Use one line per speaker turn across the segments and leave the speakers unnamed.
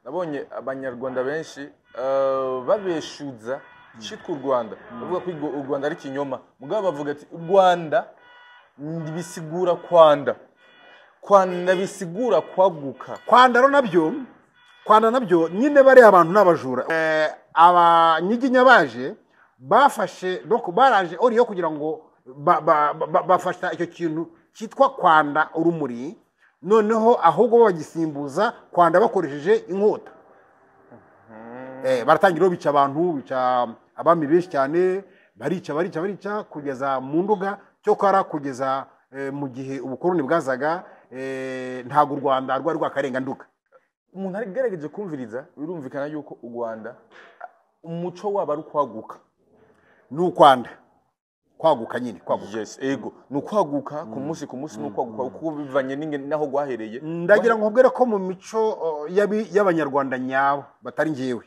nabonye abanyarwanda benshi babeshuza cyitwa u Rwanda bavuga ko u Rwanda ari kinyoma mugabo bavuga ati u Rwanda bisigura kwanda bisigura kwaguka
kwanda nabyo nyine bari abantu n'abajura abanyiginya baje bafashe donc baraje oriyo kugira ngo bafasha icyo kintu cyitwa kwanda urumuri noneho ahubwo bagisimbuza kwanda bakoresheje inkota baratangira bica abantu bica abami benshi cyane barica kugeza mu nduga cyo kara kugeza mu gihe ubukoroni bwazaga ntago u Rwanda rwari rwakarenga nduga
umuntu ari gerageje kumviriza birumvikana yuko u Rwanda umuco waba ari kwaguka
n'ukwanda kwaguka nyine kwaguka
yes ego n'ukwaguka ku munsi n'ukwaguka uko bivanye naho gwahereye
ndagira ngo nkubwire ko mu mico y'abanyarwanda nyabo batari ngewe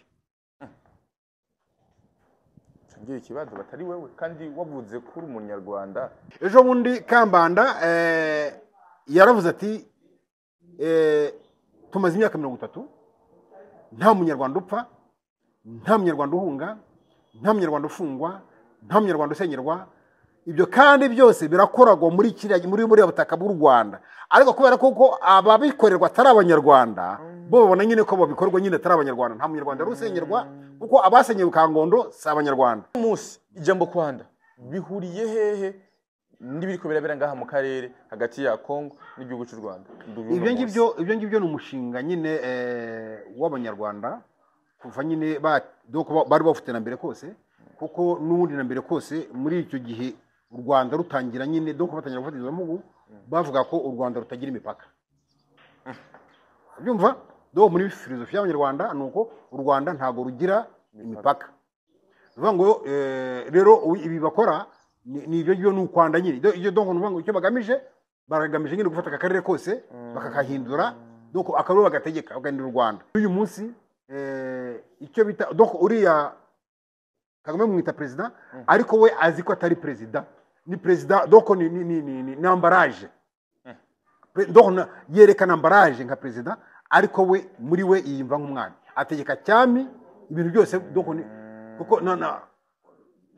ngiye ikibazo batari wewe kandi wavuze kuri umunyarwanda
ejo bundi Kambanda yaravuze ati tumaze imyaka 30 nta munyarwanda upfa nta munyarwanda uhunga nta munyarwanda ufungwa nta munyarwanda usenyerwa ibyo kandi byose birakoragwa muri muri butaka bw'u Rwanda ariko kubera ko ababikorerwa atari abanyarwanda bo babona nyine ko babikorwa nyine atari abanyarwanda nta munyarwanda rusenyerwa kuko abasenyewe Kangondo si abanyarwanda
umunsi ijambo kwanda bihuriye hehe n'ibiriko birabera ngaha mu karere hagati ya Kongo n'igihugu cy'u Rwanda
ibyo ngibyo ni umushinga nyine w'abanyarwanda kuva nyine bari bafite na mbere kose kuko n'ubundi na mbere kose muri icyo gihe u Rwanda rutangira nyine donc batangira gufatiriza mugu bavuga ko u Rwanda rutagira imipaka byumva do muri filosofi y'abanyarwanda nuko u Rwanda ntago rugira imipaka bivuga ngo rero ibi bakora ni ibyo n'ukwanda nyine iyo donc nuvuga ngo icyo baragamije nyine gufata akarere kose bakakahindura donc akarere bagategeka bagandira u Rwanda uyu munsi icyo bita donc uriya Kagame mwita president ariko we azi ko atari president ni president donc ni ambarage donc yerekana ambarage nka president ariko we muri we yimva nk'umwana ategeka cyami ibintu byose donc kuko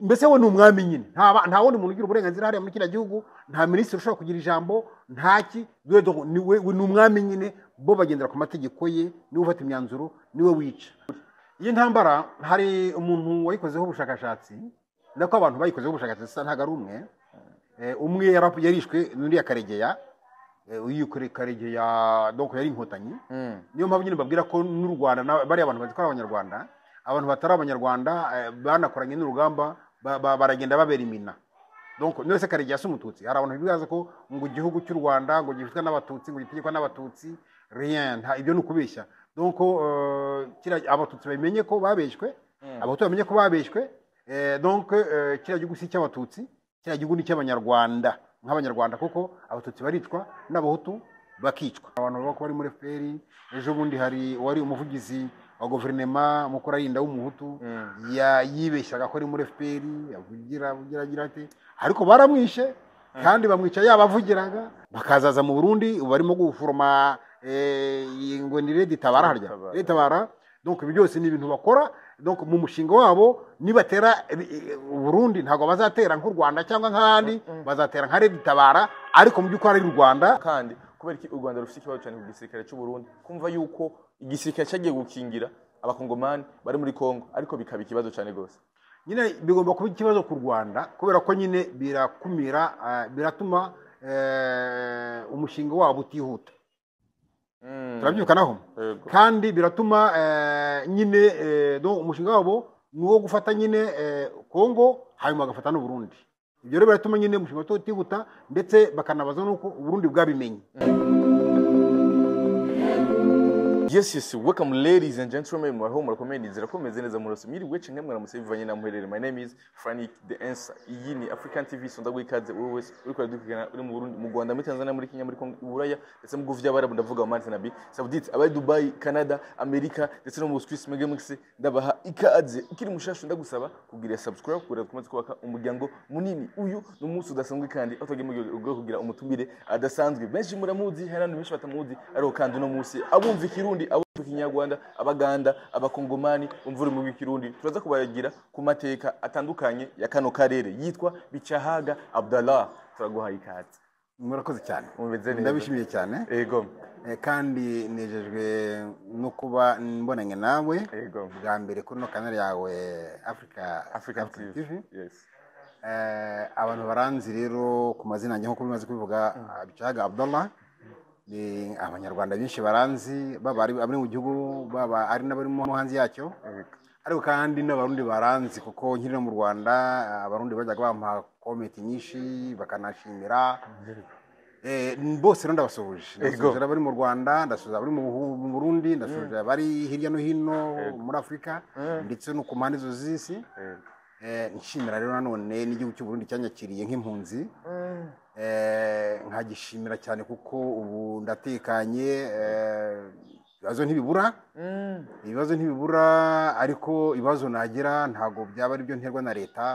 mbese we ni umwami nyine nta wundi muntu ugira uburenganzira hariya muri kino gihugu nta minisitiri ushobora kugira ijambo ntaki ni umwami nyine bo bagendera ku mategeko ye niwe ufata imyanzuro niwe wica iyi ntambara hari umuntu wayikozeho ubushakashatsi nako abantu bayikozeho ubushakashatsi ntago ari umwe yarishwe n'undi ya Karegeya Karegeya donc yari inkotanyi niyo mpamvu nyine babwira ko n'u Rwanda bari abantu bazikora abanyarwanda abantu batari abanyarwanda banakoranye n'urugamba baragenda babera imina donc nose Karegeya si umututsi hari abantu bibaza ko ngo igihugu cy'u Rwanda ngo gifitwe n'abatutsi ngo gitegekwa n'abatutsi rien ibyo ni ukubeshya donc abatutsi bamenye ko babeshwe abahutu bamenye ko babeshwe donc kiriya gihugu si cy'abatutsi kiriya gihugu ni cy'abanyarwanda nk'abanyarwanda kuko abatutsi baricwa n'abahutu bakicwa abantu bako bari muri FPR ejo bundi hari wari umuvugizi wa guverinoma mukuru arinda w'umuhutu yibeshyaga ko ari muri FPR agira ati ariko baramwishe kandi bamwica yabavugiraga bakazaza mu Burundi barimo guforoma ngo ni Tabara harya Tabara donc ibi byose ni ibintu bakora donc mu mushinga wabo nibatera Burundi ntago bazatera nk'u Rwanda cyangwa nk'ahandi bazatera nka Tabara ariko mu by'ukuri ari u Rwanda
kandi kubera iki u Rwanda rufite ikibazo cyane ku gisirikare cy'u Burundi kumva yuko igisirikare cyagiye gukingira abakongomani bari muri Kongo ariko bikaba ikibazo cyane gose
nyine bigomba kuba ikibazo ku Rwanda kubera ko nyine birakumira biratuma umushinga wabo utihuta turabyukanaho kandi biratuma nyine umushinga wabo nuwo gufata nyine Kongo hanyuma bagafata n'u Burundi ibyo rero biratuma nyine umushinga utihuta ndetse bakanabaza nuko u Burundi bwabimenye
Yes, welcome ladies and gentlemen. My home recommend is recommended as a more similar which name I'm saying Vanyana Muhere. My name is Frank the Answer. Iyi ni African TV sonda gwikaze always uriko dukigana uri mu Burundi mu Rwanda muri Tanzania muri Kenya muri Kongo Buraya ndetse mu guvya barabu ndavuga Manzi nabi Saudite abari Dubai Canada America ndetse no mu Swiss Megamix ndabaha ikaze ukiri mushashu ndagusaba kugira subscribe kugira kumaze kubaka umuryango munini uyu n'umunsi udasanzwe kandi atogeye mu kugira umutumire adasanzwe benshi muramuzi harano benshi batamuzi ariko kandi no munsi abumva ikirundi Kirundi abo Kinyarwanda abaganda abakongomani umvuri mu Kirundi turaza kubayagira ku mateka atandukanye ya kano karere yitwa Bicahaga Abdallah turaguhaye ikaze
murakoze cyane
umeze neza
ndabishimiye cyane
yego
kandi nejejwe no kuba mbonanye nawe
yego
bwa mbere kuri no kanari yawe Africa TV
yes
abantu baranzi rero ku mazina njye nko bimaze kubivuga Bicahaga Abdallah ni abanyarwanda benshi baranzi baba ari mu gihugu baba ari n'abari mu hanze yacyo ariko kandi n'abarundi baranzi kuko nkiri no mu Rwanda abarundi bajyaga bampa comment nyinshi bakanashimira bose rero ndabasuhuje ndasuhuje abari mu Rwanda ndasuhuje abari mu Burundi ndasuhuje abari hirya no hino muri Afrika ndetse no ku mpande z'isi nshimira rero nanone n'igihugu cy'u Burundi cyanyakiriye nk'impunzi nkagishimira cyane kuko ubu ndatekanye ibibazo ntibibura ariko ibibazo nagira ntago byaba ari byo nterwa na leta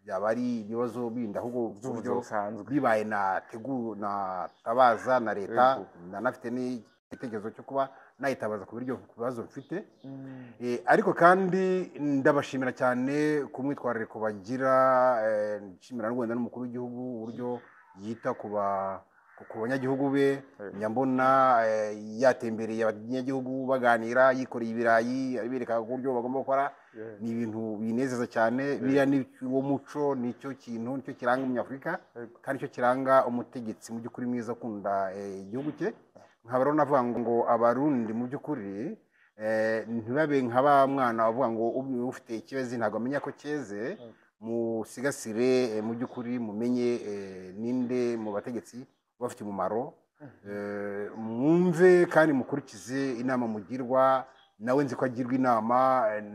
byaba ari ibibazo bindi ahubwo by'uburyo bibaye natabaza na leta nanafite n'igitekerezo cyo kuba nayitabaza ku bibazo mfite ariko kandi ndabashimira cyane ku mwitwarariko bagira nshimira n'Rwanda n'umukuru w'igihugu uburyo yita ku banyagihugu be nyambona yatembereye abanyagihugu baganira yikoreye ibirayi abereka uburyo bagomba gukora ni ibintu binezeza cyane biriya ni wo muco nicyo kintu nicyo kiranga umunyafurika kandi cyo kiranga umutegetsi mu by'ukuri mwiza akunda igihugu cye nkaba rero navuga ngo abarundi mu by'ukuri ntibabe nk'aba mwana bavuga ngo ufite ikibazo ntabwo amenya ko cyeze musigasire mu by'ukuri mumenye ninde mu bategetsi bafite umumaro mwumve kandi mukurikize inama mugirwa nawe nzi ko agirwa inama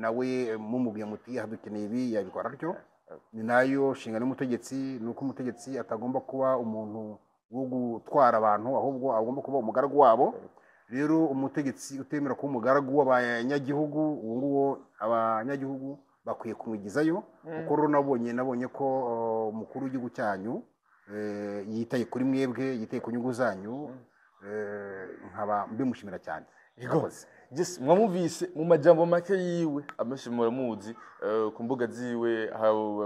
nawe mumubwiye muti hadukeneye ibi yabikora atyo ni nayo nshingano y'umutegetsi ni uko umutegetsi atagomba kuba umuntu wo gutwara abantu ahubwo agomba kuba umugaragu wabo rero umutegetsi utemera kuba umugaragu w'abanyagihugu uwo nguwo abanyagihugu bakwiye kumwigizayo kuko rero nabonye ko umukuru w'igihugu cyanyu yitaye kuri mwebwe yitaye ku nyungu zanyu nkaba mbimushimira cyane
mwamuvise mu majambo make yiwe amenshi muramuzi ku mbuga ziwe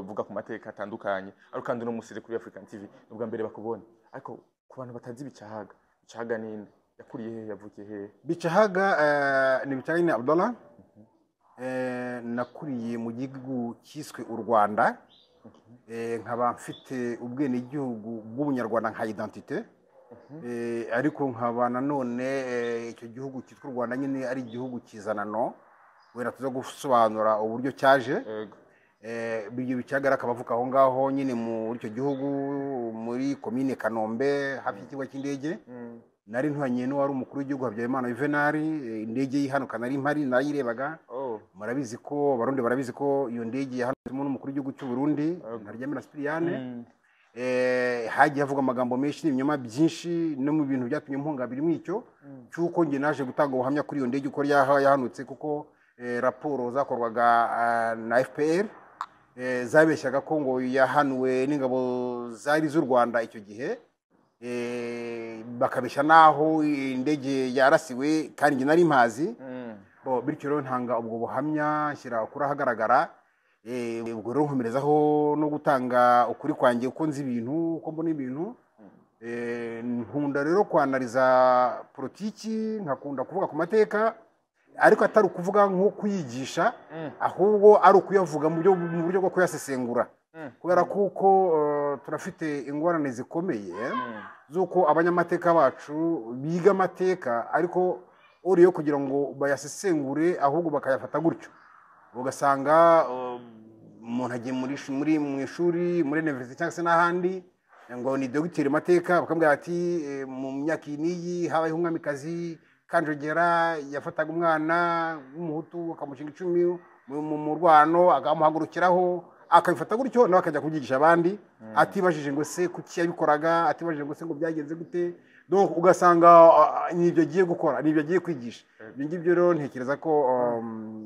avuga ku mateka atandukanye ariko kandi no musire kuri African TV ubwa mbere bakubona ariko ku bantu batazi Bicahaga ninde yakuriye he yavukiye he
Bicahaga ni Bicahaga Abdallah nakuriye mu gihugu cyiswe u Rwanda nkaba mfite ubwenegihugu bw'ubunyarwanda nka identite ariko nkaba nanone icyo gihugu cyitwa u Rwanda nyine ari igihugu kizanano wera tuza gusobanura uburyo cyaje ibyo Bicahaga akaba avuka aho ngaho nyine muri icyo gihugu muri komine Kanombe hafi y'ikigo cy'indege nari ntwanye n'uwari umukuru w'igihugu Habyarimana Juvenal indege yihanuka nari mpari nayirebaga murabizi ko abarundi barabizi ko iyo ndege yahanutsemo n'umukuru w'igihugu cy'u Burundi Ntaryamira Cyprien hagiye havuga amagambo menshi n'ibinyoma byinshi no mu bintu byatumye mpunga biri mwicyo cyuko nge naje gutanga ubuhamya kuri iyo ndege uko yahanutse kuko raporo zakorwaga na FPR zabeshyaga ko ngo yahanuwe n'ingabo zari z'u Rwanda icyo gihe bakabeshya naho indege yarasiwe kandi nge nari mpazi bityo rero ntanga ubwo buhamya nshyira ukuri ahagaragara ubwo rero nkomerezaho no gutanga ukuri kwanjye uko nzi ibintu uko mbona ibintu nkunda rero kwanariza politiki nkakunda kuvuga ku mateka ariko atari ukuvuga nko kuyigisha ahubwo ari ukuyavuga mu buryo bwo kuyasesengura kubera kuko turafite ingorane zikomeye z'uko abanyamateka bacu biga amateka ariko uriyo kugira ngo bayasesengure ahubwo bakayafata gutyo ugasanga umuntu agiye mu ishuri muri university cyangwa se n'ahandi ngo ni dogiteri mateka bakambwira ati mu myaka iyi habayeho umwamikazi Kanjogera yafataga umwana w'umuhutu akamushinga 10 mu rwano akamuhagurukiraho akabifata gutyo nawe akajya kubyigisha abandi atibajije ngo se kuki yabikoraga atibajije ngo se ngo byagenze gute donc ugasanga nibyo agiye gukora nibyo agiye kwigisha ibyo ngibyo rero ntekereza ko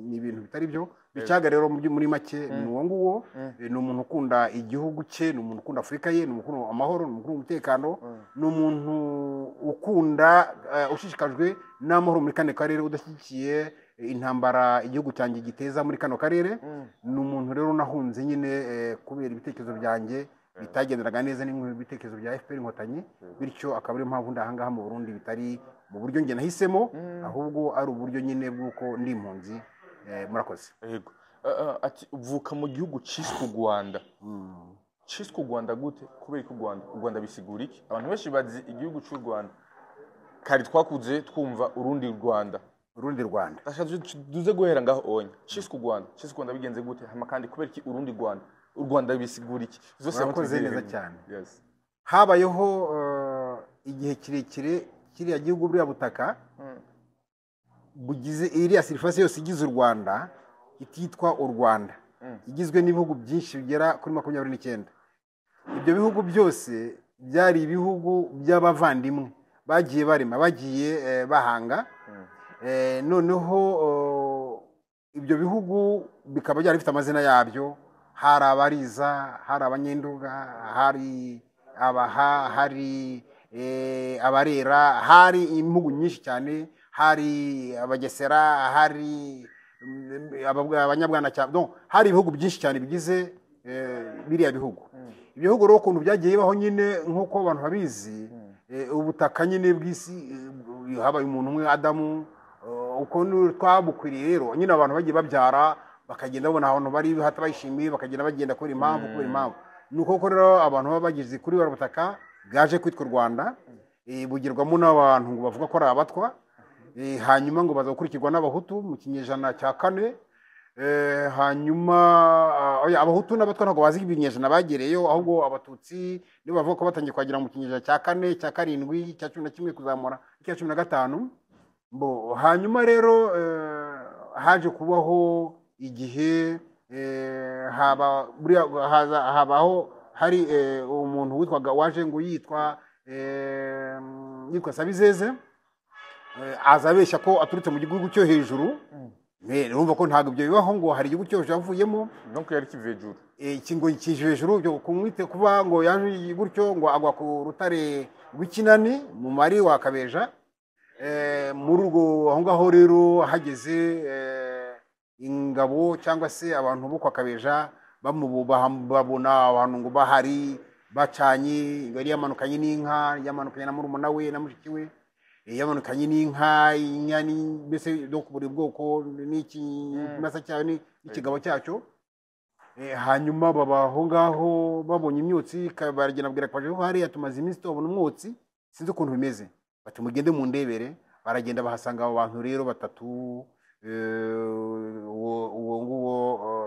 ni ibintu bitari byo bicaga rero muri make ni uwo nguwo ni umuntu ukunda igihugu cye ni umuntu ukunda Afurika ye ni umuntu amahoro ni umuntu umutekano ni umuntu ukunda ushishikajwe n'amahoro muri kane karere udashyigikiye intambara igihugu cyanjye giteza muri kano karere ni umuntu rero nahunze nyine kubera ibitekerezo byanjye bitagenderaga neza n'ibitekerezo bya FPR inkotanyi bityo akaba ari impamvu ndahangaha mu Burundi bitari mu buryo nge nahisemo ahubwo ari uburyo nyine bw'uko ndi impunzi murakoze
yego ati uvuka mu gihugu cyiswe Rwanda cyiswe Rwanda gute kubera ko Rwanda bisigura iki abantu benshi bazi igihugu cy'u Rwanda kari twakuze twumva urundi Rwanda duze guhera ngaho onye cyiswe Rwanda bigenze gute hama kandi kubera iki urundi Rwanda bisigura iki
zose abakoze neza cyane habayeho igihe kirekire kiriya gihugu buriya butaka bugize iriya surface yose igize u Rwanda ititwa u Rwanda igizwe n'ibihugu byinshi bigera kuri 29 ibyo bihugu byose byari ibihugu by'abavandimwe bagiye barema bagiye bahanga noneho ibyo bihugu bikaba byari bifite amazina yabyo hari abariza hari abanyenduga hari abaha hari abarera hari impugu nyinshi cyane hari abagesera hari abanyabwana cyane donc hari ibihugu byinshi cyane bigize biriya bihugu ibyo bihugu rero ukuntu byagiye baho nyine nk'uko abantu babizi ubutaka nyine bw'isi habaye umuntu umwe Adamu ukuntu twabukwiriye rero nyine abantu bagiye babyara bakagenda babona ahantu bari hatabayishimiye bakagenda bagenda kubera impamvu nuko rero abantu baba bagize kuri bari butaka bwaje kwitwa Rwanda bugirwamo n'abantu ngo bavuga ko ari abatwa hanyuma ngo baza gukurikirwa n'abahutu mu kinyejana cya 4 hanyuma abahutu n'abatwa ntabwo bazi ibinyejana bagereyeyo ahubwo abatutsi nibo bavuga ko batangiye kwagira mu kinyejana cya 4 cya 7 cya 11 kuzamura cya 15 hanyuma rero haje kubaho igihe habaho hari umuntu witwaga waje ngo yitwa Sabizeze azabeshya ko aturutse mu gihugu cyo hejuru urumva ko ntabwo ibyo bibaho ngo hari igihugu cyo hejuru avuyemo
donc yari kivejuru
ikingo kije hejuru byo kumwite kuba ngo yaje gutyo ngo agwa ku rutare rw'ikinani mu mari wa Kabeja muri urwo aho ngaho rero hageze ingabo cyangwa se abantu bo kwa Kabeja babona abantu ngo bahari bacanye bari yamanukanye n'inka yamanukanye na murumuna we na mushiki we yamanukanye n'inka inyani mbese do kuburi bwoko n'iki masa cyane n'ikigabo cyacyo hanyuma babaho ngaho babonye imyotsi baragenda bwira kwaje ko hari yatumaze iminsi tubona umwotsi sinzi ukuntu bimeze bati mugende mu ndebere baragenda bahasanga abo bantu rero batatu uwo nguwo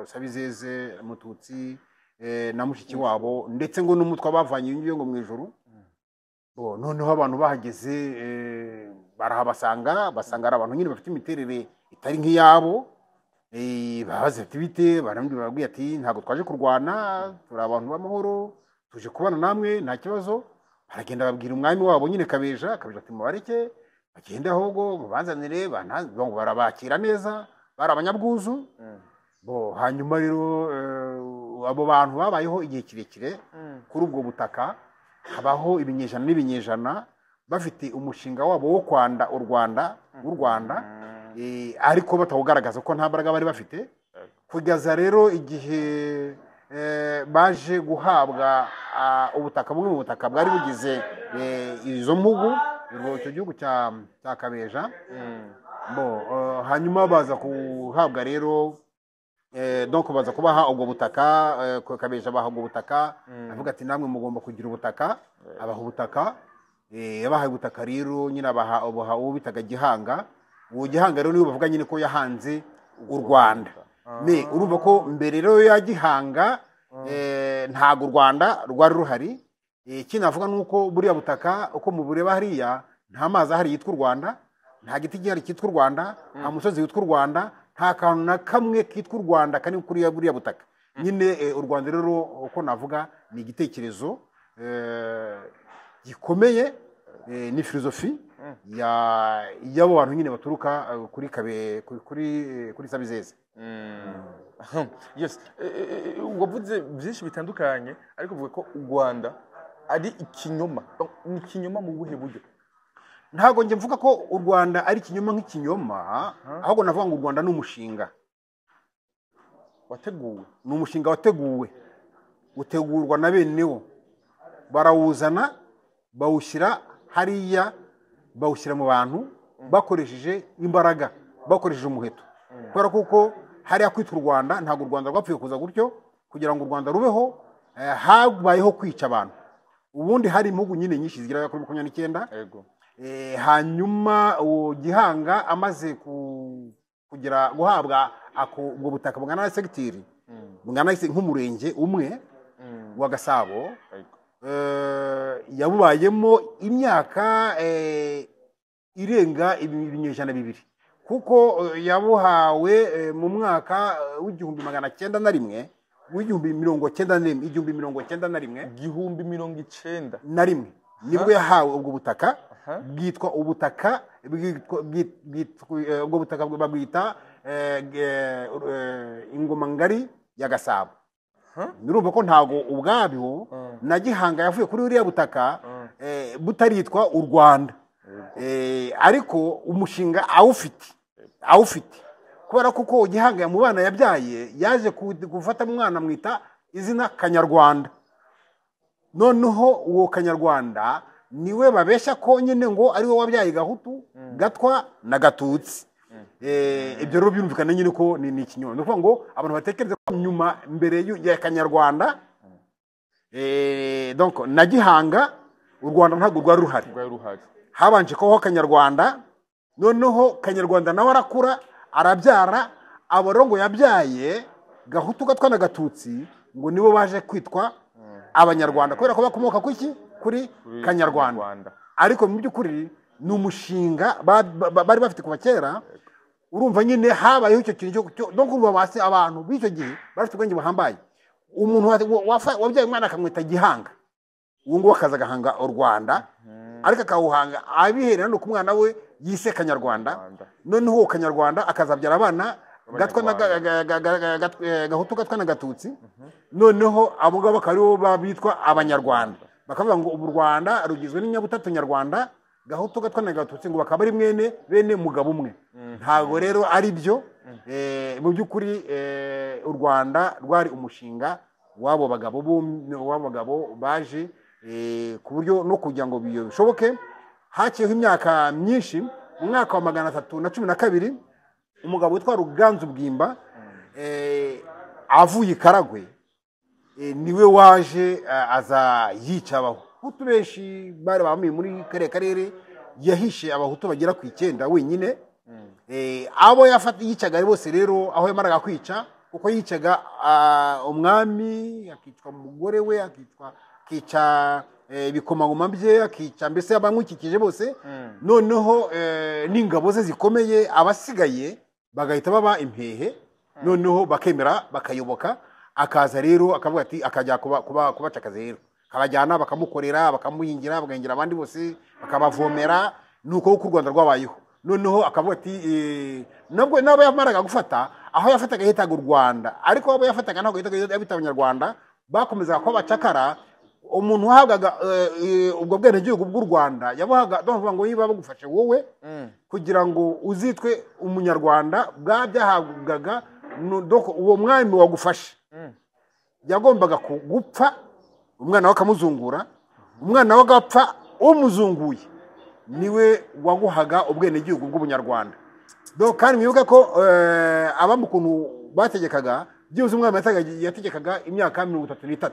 Sabizeze Mututsi na mushiki wabo ndetse ngo n'umutwa bavanye ibyo ngo mu ijuru noneho abantu bahageze barahabasanga basanga ari abantu nyine bafite imiterere itari nk'iyabo babaze ati bite barambwiye ati ntabwo twaje kurwana turi abantu b'amahoro tuje kubana namwe nta kibazo baragenda babwira umwami wabo nyine Kabeja ati mubareke bagende ahubwo mubanzanire barabakira neza bari abanyabwuzu hanyuma rero abo bantu babayeho igihe kirekire kuri ubwo butaka habaho ibinyejana n'ibinyejana bafite umushinga wabo wo kwanda u Rwanda ariko batawugaragaza ko nta mbaraga bari bafite kugeza rero igihe baje guhabwa ubutaka bumwe mu butaka bwari bugize izo mpugu icyo gihugu cya Kabeja hanyuma baza kuhabwa rero donc baza kubaha ubwo butaka Kabeja baha ubwo butaka avuga ati namwe mugomba kugira ubutaka abaha ubutaka yabahaye ubutaka rero nyine abaha uwo bitaga Gihanga uwo Gihanga rero niwe bavuga nyine ko yahanze u Rwanda urumva ko mbere rero ya Gihanga ntago u Rwanda rwari ruhari kinavuga nuko buriya butaka uko mubureba hariya nta mazi ahari yitwa u Rwanda nta giti gihari cyitwa u Rwanda nta musozi witwa u Rwanda nta kantu na kamwe kitwa u Rwanda kani kuri buriya butaka nyine u Rwanda rero uko navuga ni igitekerezo gikomeye ni filozofi y'abo bantu nyine baturuka kuri Sabizeze.
Yes, wavuze byinshi bitandukanye ariko uvuga ko u Rwanda ari ikinyoma. Ni ikinyoma mu buhe buryo?
Ntago nje mvuga ko u Rwanda ari ikinyoma nk'ikinyoma, ahubwo navuga ngo u Rwanda ni umushinga
wateguwe.
Ni umushinga wateguwe, utegurwa na benewo, barawuzana bawushyira hariya, bawushyira mu bantu bakoresheje imbaraga, bakoresheje umuheto. Kubera kuko hariya kwitwa u Rwanda, ntago u Rwanda rwapfuye kuza gutyo kugira ngo u Rwanda rubeho, habayeho kwica abantu. Ubundi hari impugu nyine nyinshi zigira kuri 29.
Yego.
Hanyuma Gihanga amaze kugira guhabwa ubwo butaka bungana na segiteri, bungana nk'umurenge umwe wa Gasabo, yabubayemo imyaka irenga ibinyejana 2, kuko yabuhawe mu mwaka w'igihumbi 901, w'igihumbi 1991 nibwo yahawe ubwo butaka. Bwitwa ubutaka, ubwo butaka babwita ingoma ngari ya Gasabo. Nirumva ko ntago ubwabyo na Gihanga yavuye kuri uriya butaka butaritwa u Rwanda, ariko umushinga awufite kubera kuko Gihanga ya mu bana yabyaye yaje gufata umwana mwita izina Kanyarwanda. Noneho uwo Kanyarwanda niwe babesha ko nyine ngo ari we wabyaye Gahutu, Gatwa na Gatutsi. Ibyo rero byumvikana nyine ko ni ikinyoma. No kuvuga ngo abantu batekereza ko nyuma mbere ya Kanyarwanda donc na Gihanga u Rwanda ntabwo rwari ruhari. Habanje ko Kanyarwanda, noneho Kanyarwanda nawe arakura arabyara abarongo yabyaye Gahutu, Gatwa na Gatutsi, ngo nibo baje kwitwa Abanyarwanda kubera ko bakomoka kuri Kanyarwanda. Ariko mu by'ukuri ni umushinga bari bafite kuva kera. Urumva nyine habayeho icyo kintu cyo no kumva basi abantu b'icyo gihe bafite ubwenge buhambaye. Umuntu wabyaye umwana akamwita Gihanga, uwo ngo akaza gahanga u Rwanda, ariko akawuhanga abiherera no ku mwana we yise Kanyarwanda. Noneho Kanyarwanda akazabyara abana Gatwa na Gahutu, Gatwa na Gatutsi. Noneho abo ngabo bakaribo babitwa Abanyarwanda, bakavuga ngo u Rwanda rugizwe n'inyabutatu Nyarwanda, Gahutu, Gatwa na Gatutsi, ngo bakaba ari bene mugabo umwe. Ntago rero ari byo. Mu by'ukuri u Rwanda rwari umushinga wabo bagabo baje ku buryo no kugira ngo bishoboke haciyeho imyaka myinshi. Mu mwaka wa 312 umugabo witwa Ruganzu Bwimba avuye Karagwe, niwe waje aza yica Abahutu benshi bari bamwe muri karere. Yahishe Abahutu bagera ku 9 wenyine. Abo yicaga bose rero aho yamaraga kwica, kuko yicaga umwami, akicwa umugore we, akica ibikomangoma bye, akica mbese abamwikikije bose. Noneho n'ingabo ze zikomeye abasigaye bagahita baba impehe. Noneho bakemera bakayoboka. Akaza rero akavuga ati akajya kubacakaza rero, kabajyana bakamukorera, bakamuhingira, bagahingira abandi bose, bakabavomera. Nuko u Rwanda rwabayeho. Noneho akavuga ati nabwo nabo yamaraga gufata aho yafataga hitaga u Rwanda, ariko abo yafataga ntabwo hitaga abita Abanyarwanda. Bakomeza ko bacakara. Umuntu wahabwaga ubwo bwene gihugu bw'u Rwanda yabahaga bavuga ngo yiba bagufashe wowe kugira ngo uzitwe Umunyarwanda. Bwabyahabwaga uwo mwami wagufashe yagombaga gupfa, umwana wakamuzungura, umwana wagapfa umuzunguye niwe waguhaga ubwene gihugu bw'Ubunyarwanda. Kandi mwibuka ko abamukuntu bategekaga byibuze umwami yategekaga imyaka 33.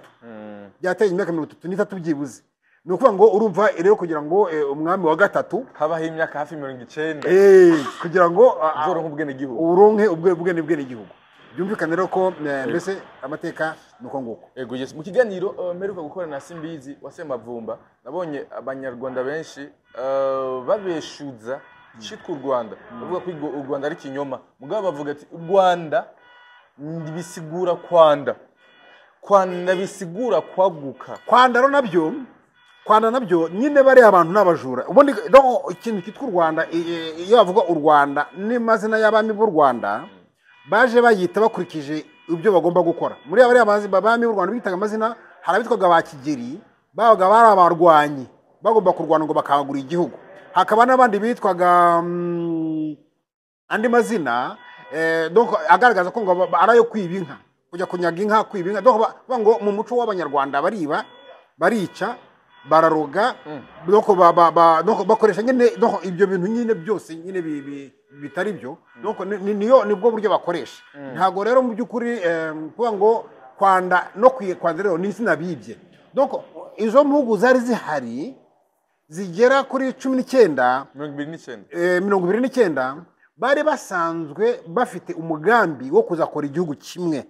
Byateye imyaka 33 byibuze. Ni ukuvuga ngo urumva rero kugira ngo umwami wa gatatu
habaho imyaka hafi 90
kugira ngo
uronke ubwene gihugu,
uronke ubwene gihugu. Byumvikana rero ko mbese amateka nuko nguko.
Ego yes. Mu kiganiro meruka gukora na Simbizi Wasemavumba, nabonye Abanyarwanda benshi babeshuza cyitwa u Rwanda, bavuga ko u Rwanda ari kinyoma. Mugabo bavuga ati u Rwanda bisigura kwanda bisigura kwaguka.
Kwanda ro nabyo Rwanda nabyo nyine bari abantu n'abajura ubundi ikintu cyitwa u Rwanda iyo bavuga u Rwanda n'amazina y'abami b'u Rwanda baje bayita bakurikije ibyo bagomba gukora muri abami b'u Rwanda bitaga amazina harabitwaga ba Kigeri babaga bari abarwanyi bagomba kurwana ngo bakagura igihugu hakaba n'abandi bitwaga andi mazina donc agaragaza ko ngo arayo kwiba inka kujya kunyaga inka kwiba inka donc ngo mu muco w'abanyarwanda bariba barica bararoga donc bakoresha nyine ibyo bintu nyine byose nyine bitari byo donc nibwo buryo bakoresha ntago rero mu byukuri kuba ngo Rwanda no Rwanda rero ni izina bibye donc izo mpugu zari zihari zigera kuri 29 bari basanzwe bafite umugambi wo kuzakora igihugu kimwe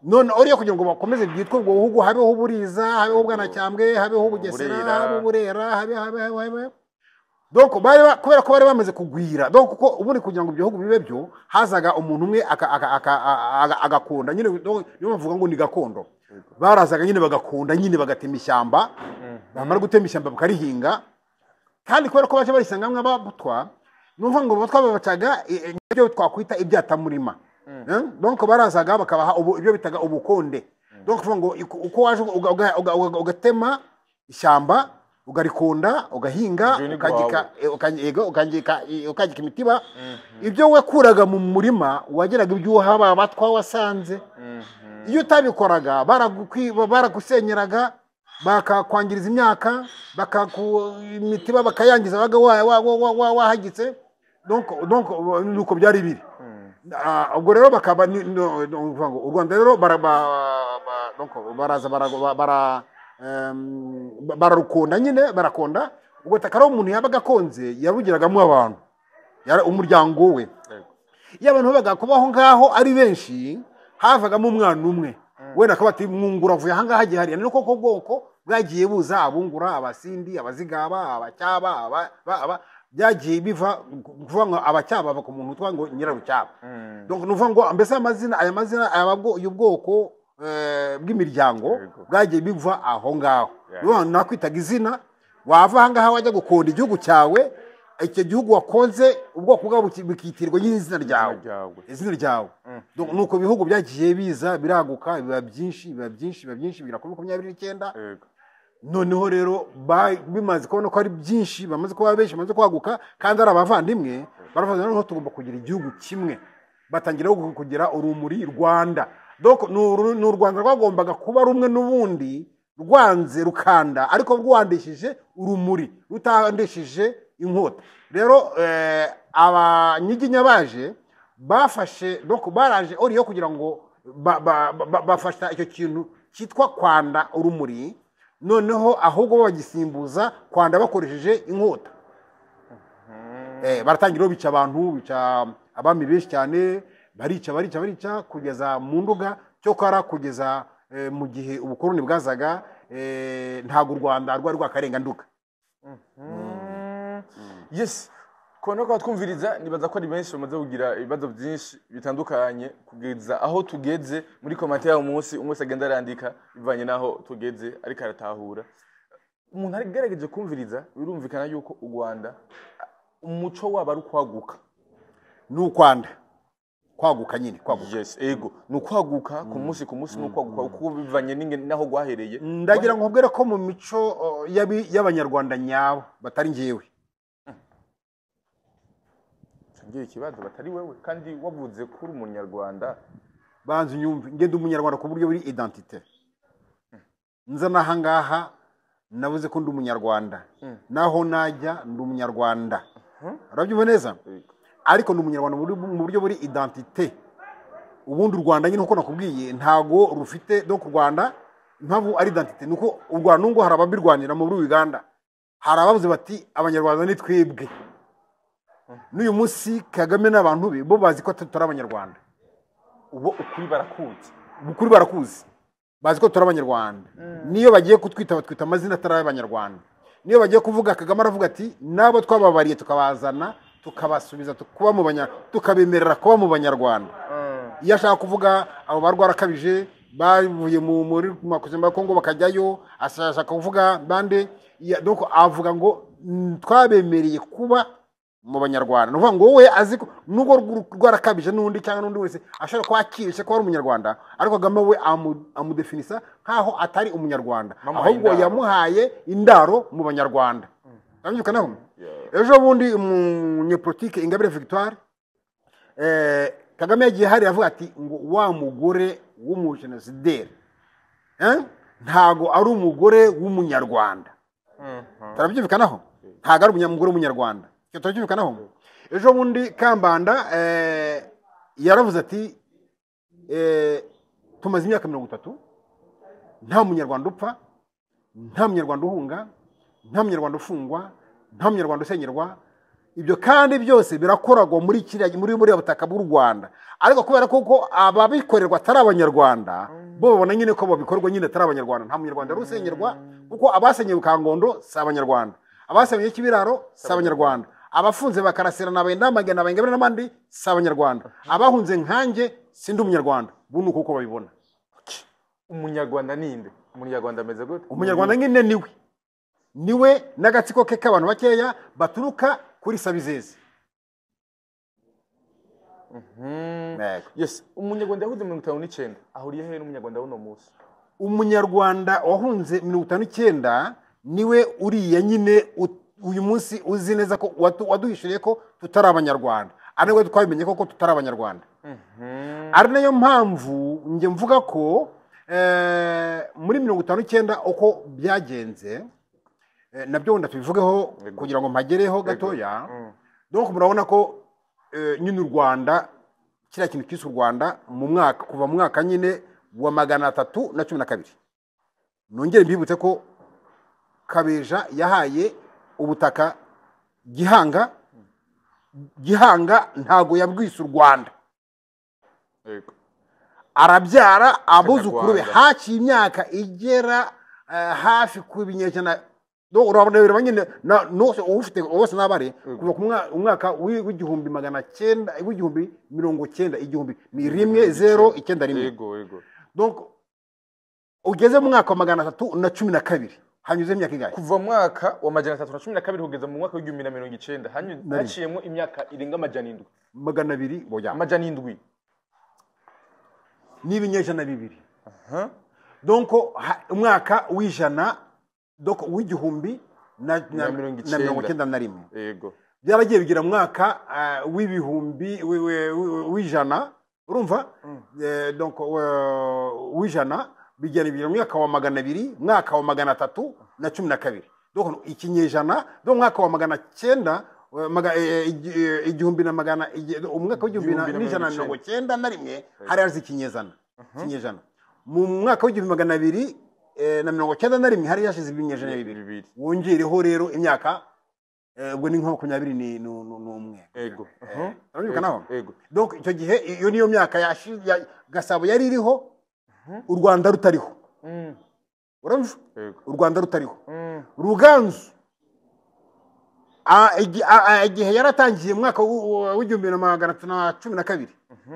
none oriyo kugira ngo bakomeze byitwa ubwo bihugu habeho Buriza habeho Bwanacyambwe habeho Bugesera habeho Burera habe donc kubera ko bari bamaze kugwira donc kuko ubundi kugira ngo ibyo bihugu bibe byo hazaga umuntu umwe agakunda nyine niyo bavuga ngo ni gakondo barazaga nyine bagakunda nyine bagatema ishyamba bamara gutema ishyamba bakarihinga kandi kubera ko baje barisangamwe abutwa numva ngo batwa babacaga ibyo twakwita ibyatamurima donc barazaga bakabaha ibyo bitaga ubukonde donc ngo uko waje ugatema ishyamba ugarikunda ugahinga ukagika imitiba ibyo wakuraga mu murima wageraga ibyo haba batwa wasanze iyo utabikoraga baragusenyeraga bakakwangiriza imyaka imitiba bakayangiza baga wahagitse donc nuko byari biri ubwo rero bakaba u Rwanda rero baraza bararukunda nyine barakonda ubwo takaro umuntu yabaga konze yarugiragamo abantu umuryango we iyo abantu baga kubaho ngaho ari benshi havagamo umwana umwe wenda akabati mwungura vuye hanga hagihari nuko ko bwoko bwagiye buza abungura abasindi abazigaba abacyaba byagiye biva kuvuga ngo abacyaba bako umuntu utwa ngo nyirarucyaba donc nuvuga ngo mbese aya mazina y'ubwoko bw'imiryango bwagiye biva aho ngaho nakwitaga izina wava hangaha wajya gukonda igihugu cyawe icyo gihugu wakonze ubwoko bwabo bikitirwa y'izina ryawe donc nuko bihugu byagiye biza biraguka biba byinshi bigera kuri 29 noneho rero bimaze kubona ko ari byinshi bamaze kuba benshi bamaze kwaguka kandi ari abavandimwe baravuga ngo tugomba kugira igihugu kimwe batangira kugira urumuri Rwanda donc n'u Rwanda rwagombaga kuba rumwe n'ubundi rwanze rukanda ariko rwandishije urumuri rutandishije inkota rero abanyiginya baje bafashe donc baraje oriyo kugira ngo bafasha icyo kintu cyitwa kwanda urumuri noneho ahubwo bagisimbuza kwanda bakoresheje inkota baratangira bica abantu bica abami benshi cyane barica kugeza mu nduga cyo kara kugeza mu gihe ubukoroni bwazaga ntago u Rwanda rwari rwakarenga nduga
yes kono ko twumviriza nibaza ko ari benshi bamaze kugira ibibazo byinshi bitandukanye kugeza aho tugeze muri commentaire umunsi umwe agenda arandika bivanye naho tugeze ariko aratahura umuntu ari gerageje kumviriza birumvikana yuko u Rwanda umuco waba ari kwaguka
n'ukwanda kwaguka nyine kwaguka
yes ego n'ukwaguka ku munsi n'ukwaguka kuko bivanye naho gwahereye
ndagira ngo nkubwire ko mu mico y'abanyarwanda nyabo batari ngewe
ngiye ikibazo batari wewe kandi wavuze kuri umunyarwanda
banzu nyumve ngende umunyarwanda ku buryo buri identité nza nahangaha navuze ko ndi umunyarwanda naho najya ndi umunyarwanda urabyumva neza ariko ndi umunyarwanda mu buryo buri identité ubundi u Rwanda nyine uko nakubwiye ntago rufite do ku Rwanda impamvu ari identité nuko u Rwanda ngo harababirwanira muri Uganda harabavuze bati abanyarwanda ni twebwe n'uyu munsi Kagame n'abantu be bo bazi ko tutari abanyarwanda
ubo ukuri
barakuzi bazi ko tutari abanyarwanda niyo bagiye kutwita batwita amazina atari abanyarwanda niyo bagiye kuvuga Kagame aravuga ati nabo twababariye tukabazana tukabasubiza tukabemerera kuba mu banyarwanda iyo ashaka kuvuga abo barwarakabije bavuye muri makusemba Kongo bakajyayo ashaka kuvuga bande donc avuga ngo twabemereye kuba mu banyarwanda nuvuga ngo wowe aziko nugo rwarakabije nundi cyangwa nundi wese ashaka kwakirisha ko ari umunyarwanda ariko Kagame we amudefinisa nkaho atari umunyarwanda ahubwo yamuhaye indaro mu banyarwanda amyuka naho ejo bundi umunyepolitike Ingabire Victoire Kagame yagiye hari avuga ati ngo wa mugore w'umujenosideri ntago ari umugore w'umunyarwanda tarabyumvikanaho ntago ari umunyamugore w'umunyarwanda cyo tarabyumvikanaho ejo bundi Kambanda yaravuze ati tumaze imyaka 30 nta munyarwanda upfa nta munyarwanda uhunga nta munyarwanda ufungwa nta munyarwanda usenyerwa ibyo kandi byose birakoragwa muri muri butaka bw'u Rwanda ariko kubera ko ababikorerwa atari abanyarwanda bo babona nyine ko babikorwa nyine atari abanyarwanda nta munyarwanda rusenyerwa kuko abasenyewe Kangondo si abanyarwanda abasenyewe Kibiraro si abanyarwanda abafunze bakarasira n'abendamage n'abengabire n'abandi si abanyarwanda abahunze nkanjye sindi umunyarwanda bunu kuko babibona
umunyarwanda ninde umunyarwanda ameze gute
umunyarwanda nyine niwe n'agatsiko ke k'abantu bakeya baturuka kuri Sabizeze
yes umunyarwanda yahuze 59 ahuriye he n'umunyarwanda w'uno munsi
umunyarwanda wahunze 59 niwe uriya nyine uyu munsi uzi neza ko waduhishuriye ko tutari abanyarwanda ari we twabimenye ko tutari abanyarwanda ari nayo mpamvu nge mvuga ko muri 59 uko byagenze nabyo wenda tubivugeho kugira ngo mpagereho gatoya donc murabona ko nyine u Rwanda kira kintu cy'u Rwanda mu mwaka kuva mu mwaka nyine wa 312 nongere mbibutse ko Kabeja yahaye ubutaka Gihanga ntago yabwise u Rwanda arabyara abuzukuru be haci imyaka igera hafi ku binyejana do urabona nyine no ufite wose nabare kuva ku umwaka w'igihumbi 900 w'igihumbi 90 igihumbi ni 1091
yego
donc ugeze mu mwaka wa 312 hanyuze imyaka ingahe
kuva mu mwaka wa 312 kugeza mu mwaka w'igihumbi 1990 haciyemo imyaka irenga 200
boya
200
n'ibinyejana bibiri donc umwaka w'ijana donc w'igihumbi na 91
yego
byaragiye bigira mwaka w'ibihumbi w'ijana urumva donc w'ijana bigera mu mwaka wa 200 mwaka wa 312 donc ikinyejana donc mwaka wa 900 igihumbi na magana umwaka w'igihumbi n'ijana na 91 hari azi ikinyejana mu mwaka w'igihumbi 200 na 91 hari yashize ibinyejana bibiri wongereho rero imyaka ubwo ni 21 n'umwe
yego
yego donc icyo gihe iyo niyo myaka yashize Gasabo yari iriho u Rwanda rutariho urumva u Rwanda rutariho Ruganzu igihe yaratangiye mwaka w'igihumbi na 312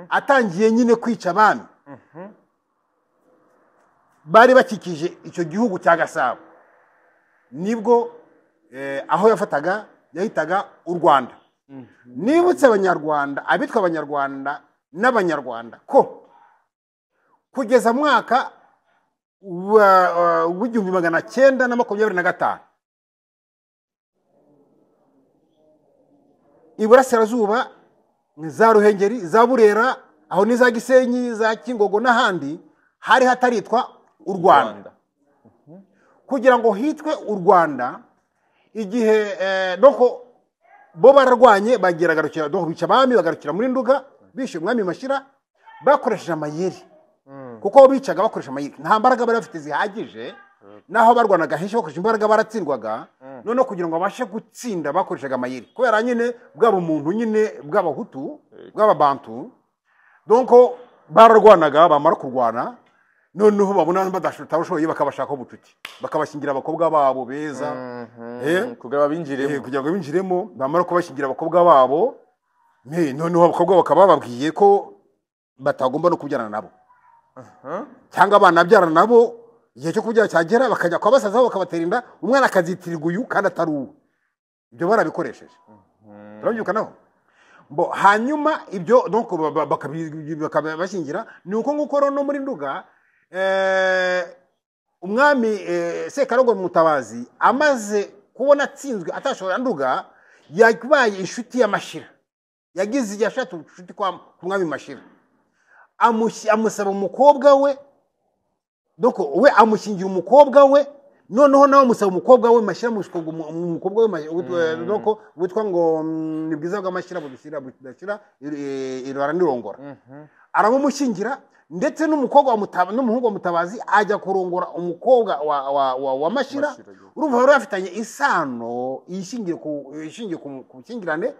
atangiye nyine kwica abami bari bakikije icyo gihugu cya Gasabo nibwo aho yahitaga u Rwanda nibutse abanyarwanda abitwa abanyarwanda n'abanyarwanda ko kugeza mwaka w'igihumbi 925 iburasirazuba za Ruhengeri za Burera aho ni za Gisenyi za Kingogo n'ahandi hari hataritwa u Rwanda kugira ngo hitwe u Rwanda igihe doko bo bararwanye bageragarukira doko bica abami bagarukira muri Nduga bishe umwami Mashira bakoresheje amayeri kuko bicaga bakoresha amayeri nta mbaraga bari bafite zihagije naho barwanaga henshi bakoresha imbaraga baratsindwaga none kugira ngo abashe gutsinda bakoreshaga amayeri kubera nyine bwabo muntu nyine bw'abahutu bw'ababantu donc bararwanaga bamara kurwana noneho babona badashoboye bakabashaka ubucuti bakabashingira abakobwa babo beza kugira ngo binjiremo bamara kubashingira abakobwa babo noneho abakobwa bakaba bababwiye ko batagomba no kubyarana nabo cyangwa abana byara nabo igihe cyo kubyara cyagera bakajya kwa basaza babo bakabatera inda umwana akazitirirwa uyu kandi atari uwe ibyo barabikoresheje turabyukanaho bo hanyuma ibyo donc bakabashingira ni uko nguko no muri Nduga umwami Sekarongoro Mutabazi amaze kubona atsinzwe atashobora Nduga yabaye inshuti y'Amashira yagize yashatu inshuti kwa mwami Mashira amusaba umukobwa we donc we amushingira umukobwa we noneho nawe amusaba umukobwa we Mashira umukobwa we donc witwa ngo ni bwiza bw'Amashira budashira irara nirongora aramumushingira ndetse n'umukobwa n'umuhungu wa Mutabazi ajya kurongora umukobwa wa Mashira urumva bari bafitanye isano ishingiye ku kingirane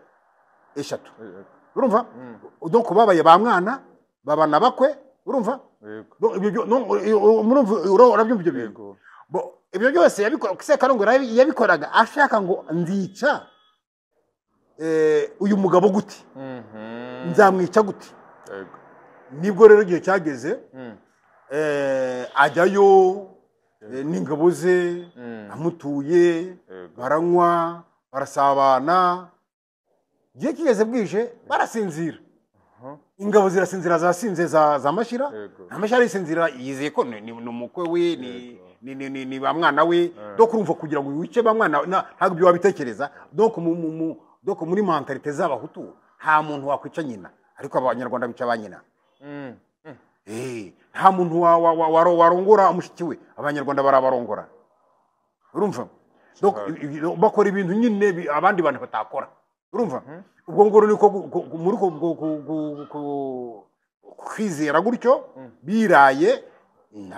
eshatu urumva donc babaye ba mwana babana bakwe urumva urabyumva ibyo bintu ibyo byose yabikora Sekarongoro yabikoraga ashaka ngo nzica uyu mugabo gute nzamwica gute nibwo rero igihe cyageze ajyayo n'ingabo ze amutuye baranywa barasabana igihe kigeze bwije barasinzira ingabo zirasinzira zasinze za Mashira Amashira arisinzira yizeye ko ni umukwe we ni ba mwana we do kurumva kugira ngo wice ba mwana ntabwo byo wabitekereza donc muri mentalite z'abahutu nta muntu wakwica nyina ariko abanyarwanda bica ba nyina nta muntu warongora umushiki we abanyarwanda barabarongora urumva donc bakora ibintu nyine abandi bantu batakora urumva ubwo ngoro niko muri kwizera gutyo biraye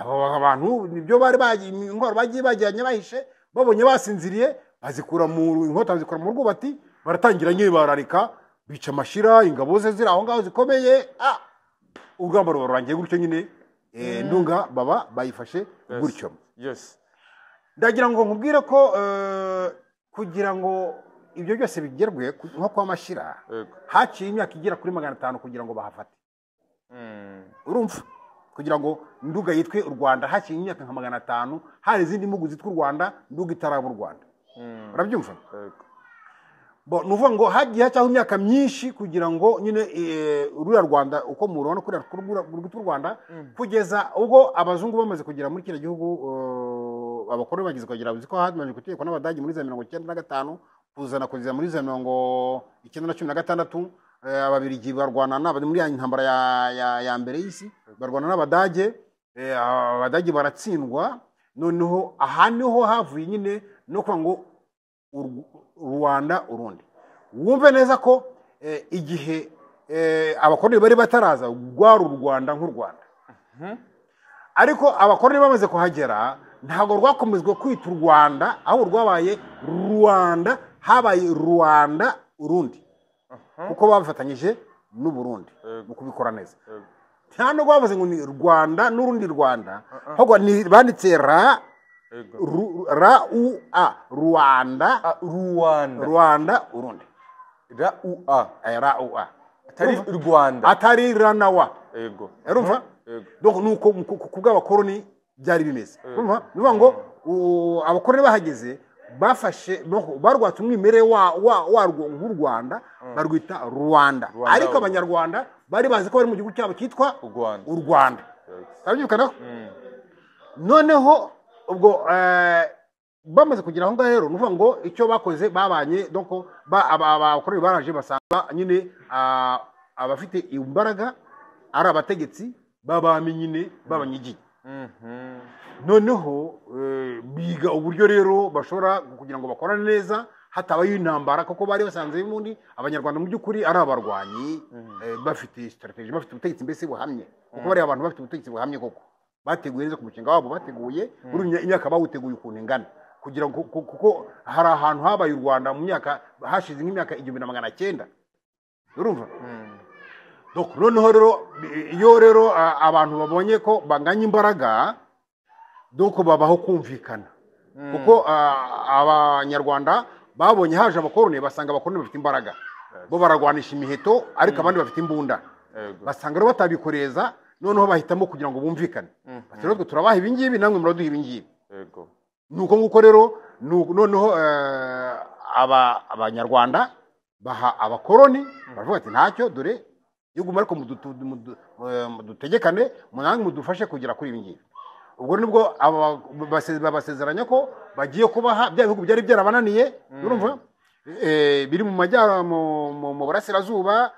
abo abantu nibyo bari ingoro bagiye bajyanye bahishe babonye basinziriye bazikura mu inkota bazikura mu rwubati baratangira nyine bararika bica Mashira ingabo ze ziraho ngaho zikomeye urugamba rurangiye gutyo nyine Ndunga baba bayifashe gutyo ndagira ngo nkubwire ko kugira ngo ibyo byose bigerwe nko kwa Mashira haciye imyaka igera kuri 500 kugira ngo bahafate urumva kugira ngo Nduga yitwe u Rwanda haciye imyaka nka 500 hari izindi mpugu zitwa u Rwanda Nduga itaraba u Rwanda urabyumva bo nuvuga ngo hagiye hacaho imyaka myinshi kugira ngo nyine urura Rwanda uko murona kuri rw'u Rwanda kugeza ubwo abazungu bamaze kugera muri kino gihugu abakuru bagize kugira biziko hamaze gutekwa n'Abadage muri 1995 kuzana kugeza muri 1916 ababirigi barwana n'abandi muri intambara ya mbere y'isi barwana n'Abadage Abadage baratsindwa noneho aha niho havuye nyine no kwa ngo Rwanda urundi wumve neza ko igihe abakoroni bari bataraza rwari u Rwanda nk'u Rwanda ariko abakoroni bamaze kuhagera ntago rwakomezwe kwita u Rwanda aho rwabaye Rwanda habaye Rwanda urundi kuko bafatanyije n'u Burundi mu kubikora neza cyane rwavuze ngo ni Rwanda n'urundi Rwanda ahubwo ni banditse ra Rwanda urundi
atari Rwanda
atari ranawa urumva donc nuko kubw'abakoroni byari bimeze urumva nivuga ngo abakoroni bahageze bafashe barwatse umwimere warwo nk'u Rwanda barwita Rwanda ariko abanyarwanda bari bazi ko bari mu gihugu cyabo kitwa u Rwanda tabyukana noneho ubwo bamaze kugira aho ngaho rero nuvuga ngo icyo bakoze babanye donc abakoroni baraje basanga nyine abafite imbaraga ari abategetsi babami nyine babanyigi noneho biga uburyo rero bashobora kugira ngo bakorane neza hatabaye intambara kuko bari basanze y'undi abanyarwanda mu by'ukuri ari abarwanyi bafite strategy bafite ubutegetsi mbese buhamye kuko bari abantu bafite ubutegetsi buhamye koko bateguye neza ku mushinga wabo bateguye buri imyaka bawuteguye ukuntu ingana kugira ngo kuko hari ahantu habaye u Rwanda mu myaka hashize nk'imyaka 1900 urumva donc noneho rero iyo rero abantu babonye ko banganya imbaraga donc babaho kumvikana kuko abanyarwanda babonye haje abakoroni basanga abakoroni bafite imbaraga bo baragwanisha imiheto ariko abandi bafite imbunda basanga rero batabikoreza noneho bahitamo kugira ngo bumvikane bati rero turabaha ibi ngibi namwe muraduha ibi ngibi
yego
nuko nguko rero noneho abanyarwanda baha abakoroni baravuga ati ntacyo dore igihugu ariko mudutegekane munange mudufashe kugera kuri ibi ngibi ubwo nibwo babasezeranya ko bagiye kubaha bya bihugu byari byarabananiye urumva biri mu majyara mu burasirazuba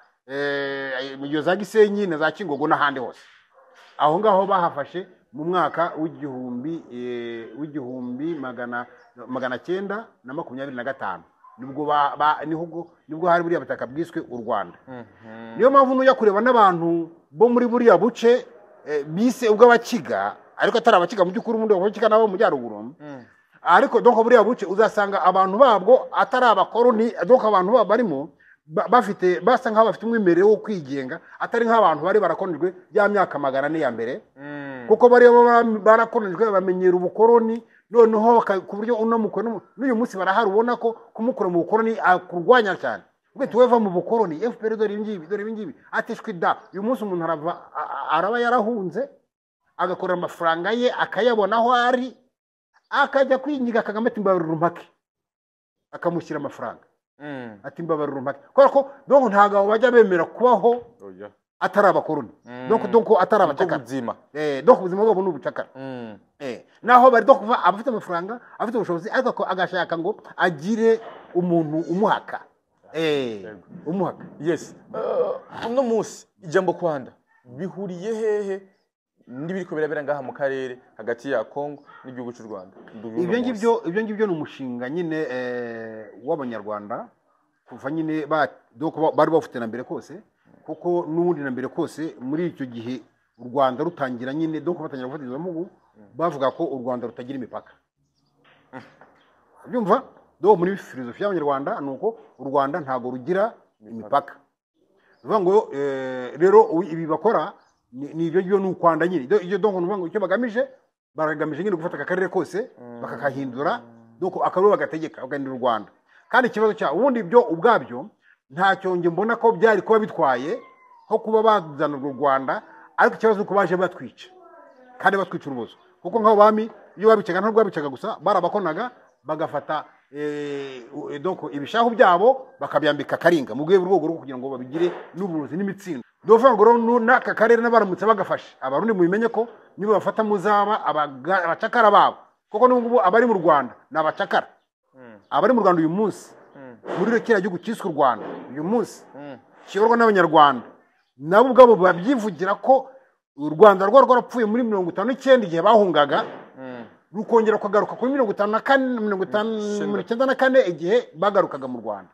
mu za Gisenyi na za Kingogo n'ahandi hose aho ngaho bahafashe mu mwaka w'igihumbi magana cyenda na 25 nibwo hari buriya butaka bwiswe u Rwanda niyo mpamvu nujya kureba n'abantu bo muri buriya buce bise ubw'abakiga ariko atari abakiga mu by'ukuri umuntu wabakiga nabo mu Byaruguru ariko donc buriya buce uzasanga abantu babwo atari abakoroni donc abantu barimo bafite basa nkaho bafite umwimerere wo kwigenga atari nk'abantu bari barakonejwe ya myaka 400 ya mbere kuko bari barakonejwe bamenyera ubukoroni noneho ku buryo unamukwe n'uyu munsi barahari ubona ko kumukora mu bukoroni akurwanya cyane ubwo tuweva mu bukoroni FPR dore ibingibi atishwe da uyu munsi umuntu araba yarahunze agakora amafaranga ye akayabona aho ari akajya kwinyiga Kagame ati mbabarira umpake akamushyira amafaranga ati mbabarira umpake kubera ko donc ntago bajya bemera kubaho atari abakoroni donc atari abacakara donc ubuzima bwabo n'ubucakara naho bari kuva abafite amafaranga afite ubushobozi ariko agashaka ngo agire umuntu umuhaka umuhaka
yes uno munsi ijambo Rwanda bihuriye hehe n'ibiriko birabera ngaha mu karere hagati ya Kongo n'igihugu cy'u Rwanda
ibyo ngibyo ni umushinga nyine w'abanyarwanda kuva nyine bari bafite na mbere kose kuko n'ubundi na mbere kose muri icyo gihe u Rwanda rutangira nyine donc batangira gufatiriza mugu bavuga ko u Rwanda rutagira imipaka byumva do muri filosofi y'abanyarwanda nuko u Rwanda ntago rugira imipaka bivuga ngo rero ibi bakora ni ibyo ni ukwanda nyine ibyo donc nuvuga ngo icyo baragamije nyine gufata akarere kose bakakahindura donc akarere bagategeka bagandira u Rwanda kandi ikibazo cya ubundi byo ubwabyo ntacyo nge mbona ko byari kuba bitwaye nko kuba bazana u Rwanda ariko ikibazo uko baje batwica kandi batwica urubozo kuko nk'abo bami iyo babicaga ntabwo babicaga gusa barabakonaga bagafata donc ibishahu byabo bakabyambika karinga mu rwego rwo kugira ngo babigire n'uburozi n'imitsindo dovuga ngo n'aka karere n'abaramutse bagafashe abarundi mubimenye ko nibo bafata muzaba abacakara babo kuko n'ubu abari mu Rwanda n'abacakara abari mu Rwanda uyu munsi muri kiriya gihugu cyiswe u Rwanda uyu munsi kiyorwa n'abanyarwanda nabo ubwabo babyivugira ko u Rwanda rwarapfuye muri 59 igihe bahungaga rukongera kagaruka kuri 54 igihe bagarukaga mu Rwanda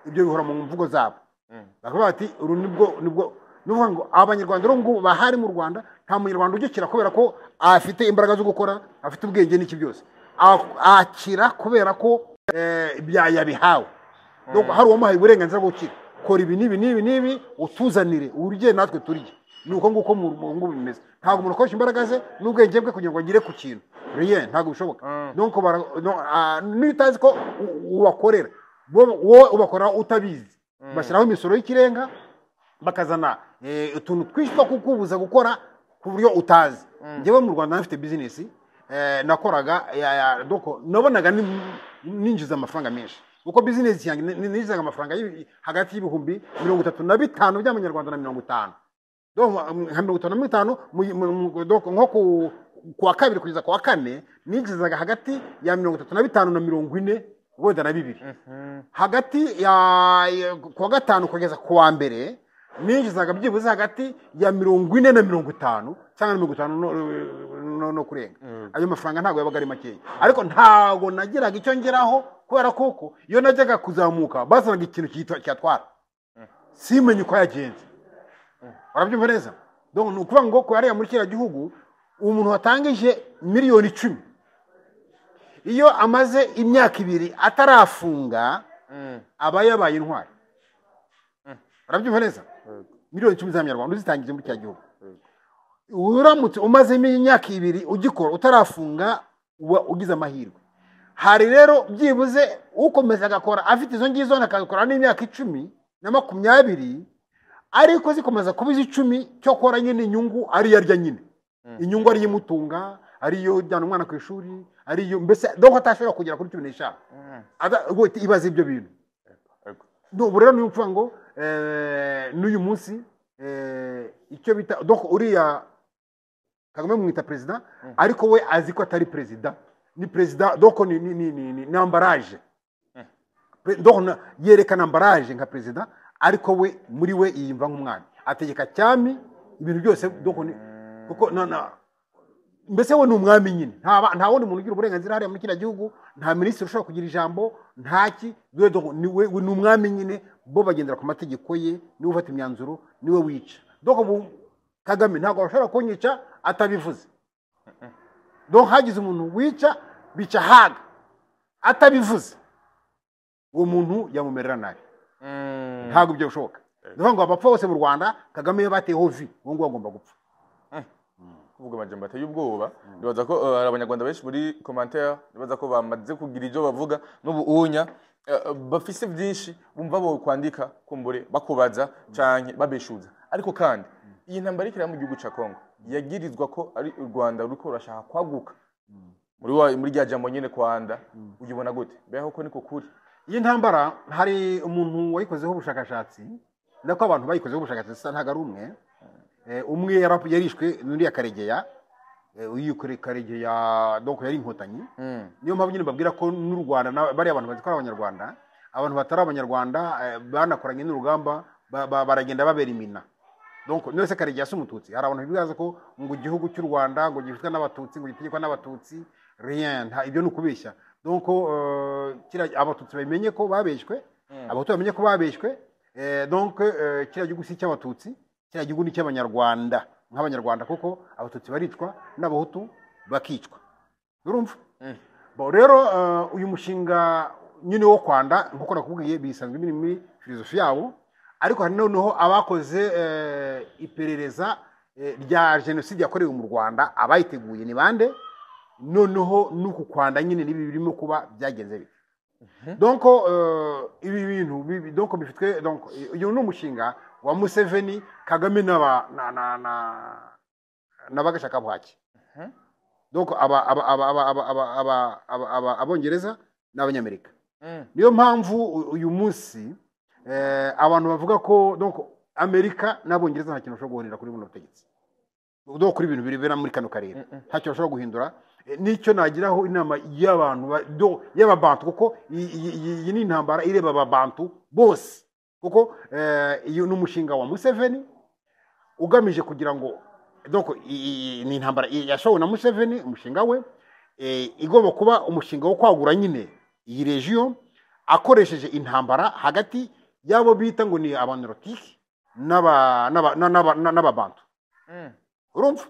ibyo bihora mu mvugo zabo bakavuga ati uru nibwo nuvuga ngo abanyarwanda rero ngo bahari mu Rwanda nta munyarwanda ugikira kubera ko afite imbaraga zo gukora afite ubwenge n'iki byose akira kubera ko yabihawe donc hari uwamuhaye uburenganzira bwo gukira kora ibi nibi utuzanire urye natwe turye nuko nguko mu ngo bimeze ntago umuntu akoresha imbaraga ze n'ubwenge bwe kugira ngo agire ku kintu rien ntago bishoboka donc nitazi ko ubakorera wowe ubakora utabizi bashyiraho imisoro y'ikirenga bakazana utuntu twishwa kukubuza gukora ku buryo utazi njyewe mu Rwanda nafite business nakoraga donc nabonaga ninjiza amafaranga menshi uko business yanjye ninjizaga amafaranga hagati y'ibihumbi 35 by'amanyarwanda na 50 donc 55 donc nko kuwa kabiri kugeza kuwa kane ninjizaga hagati ya 35 na 40 wenda na 2 hagati ya kuwa gatanu kugeza kuwa mbere ninjizaga byibuze hagati ya 40 na 50 cyangwa 50 no kurenga ayo mafaranga ntago yabaga ari makeya ariko ntago nagiraga icyo ngeraho kubera koko iyo najyaga kuzamuka bazanaga ikintu cyatwara simenye uko yagenze warabyumva neza donc nukuvuga ngo ko yari muri kiriya gihugu umuntu watangije miliyoni 10 iyo amaze imyaka 2 atarafunga aba yabaye intwari warabyumva neza miliyoni 10 z'amanyarwanda uzitangije muri kiriya gihugu uramutse umaze imyaka 2 ugikora utarafunga ugize amahirwe hari rero byibuze ukomeza agakora afite izo ngizo nakakora n'imyaka 10 na 20 ariko zikomeza kuba iz'icumi cyo kora nyine inyungu ari yarya nyine inyungu ari imutunga ariyo jyana umwana ku ishuri ariyo mbese donc atashobora kugera kuri 15 ibaze ibyo bintu no rero niyo mvuga ngo n'uyu munsi icyo bita donc uriya Kagame mwita president ariko we azi ko atari president ni president donc ni ambarage donc yerekana ambarage nka president ariko we muri we yimva nk'umwana ategeka cyami ibintu byose donc kuko mbese we ni umwami nyine nta wundi muntu ugira uburenganzira hariya muri kiriya gihugu nta minisitiri ushobora kugira ijambo ntaki we ni umwami nyine bo bagendera ku mategeko ye niwe ufata imyanzuro niwe wica donc Kagame ntabwo bashobora kunyica atabivuze donc hagize umuntu wica bica haga atabivuze uwo muntu yamumerera nabi ntabwo ibyo bishoboka niyo ngo abapfa bose mu Rwanda Kagame yabateyeho vi uwo ngo agomba gupfa
kuvuga amajambo ateye ubwoba nibaza ko abanyarwanda benshi muri commentaire nibaza ko bamaze kugira ibyo bavuga n'ubuunya bafise byinshi bumva bo kwandika kumbure bakubaza canke babeshuza ariko kandi iyi ntambara ikira mu gihugu ca Kongo yagirizwa ko ari u Rwanda ruriko rurashaka kwaguka muri rya jambo nyene kwanda uyibona gute beho ko niko kuri
iyi ntambara hari umuntu wayikozeho ubushakashatsi ndako abantu bayikozeho ubushakashatsi ntaga ari umwe yarishwe n'undi ya Karegeya uyu Karegeya donc yari inkotanyi niyo mpamvu nyine babwira ko n'u Rwanda bari abantu bazikora abanyarwanda abantu batari abanyarwanda banakoranye n'urugamba baragenda babera imina donc nose Karegeya s'umututsi hari abantu bibaza ko ngo igihugu cy'u Rwanda ngo gifitwe n'abatutsi ngo gitegekwa n'abatutsi rien ibyo n'ukubeshya donc abatutsi bamenye ko babeshwe abahutu bamenye ko babeshwe donc kiriya gihugu si cy'abatutsi kiriya gihugu ni cy'abanyarwanda nk'abanyarwanda kuko abatutsi baricwa n'abahutu bakicwa urumva bo rero uyu mushinga nyine wo kwanda nkuko nakubwiye bisanzwe biri muri filosofi yabo ariko hari noneho abakoze iperereza rya genocide yakorewe mu Rwanda abayiteguye ni bande noneho nuko kwanda nyine nibi birimo kuba byagenze bite donc ibi bintu donc bifitwe donc uyu ni umushinga wa Museveni Kagame n'abagashaka bwaki donc abongereza n'abanyamerika niyo mpamvu uyu munsi abantu bavuga ko donc Amerika n'abongereza nta kintu bashobora guhindura kuri buno butegetsi donc kuri ibintu biribera muri kano karere nta kintu bashobora guhindura nicyo nagiraho inama y'abantu y'ababantu kuko iyi ni intambara ireba ababantu bose kuko iyo ni umushinga wa Museveni ugamije kugira ngo donc ni intambara yashowe na Museveni umushinga we igomba kuba umushinga wo kwagura nyine iyi region akoresheje intambara hagati yabo bita ngo ni abanerotike n'ababantu urumva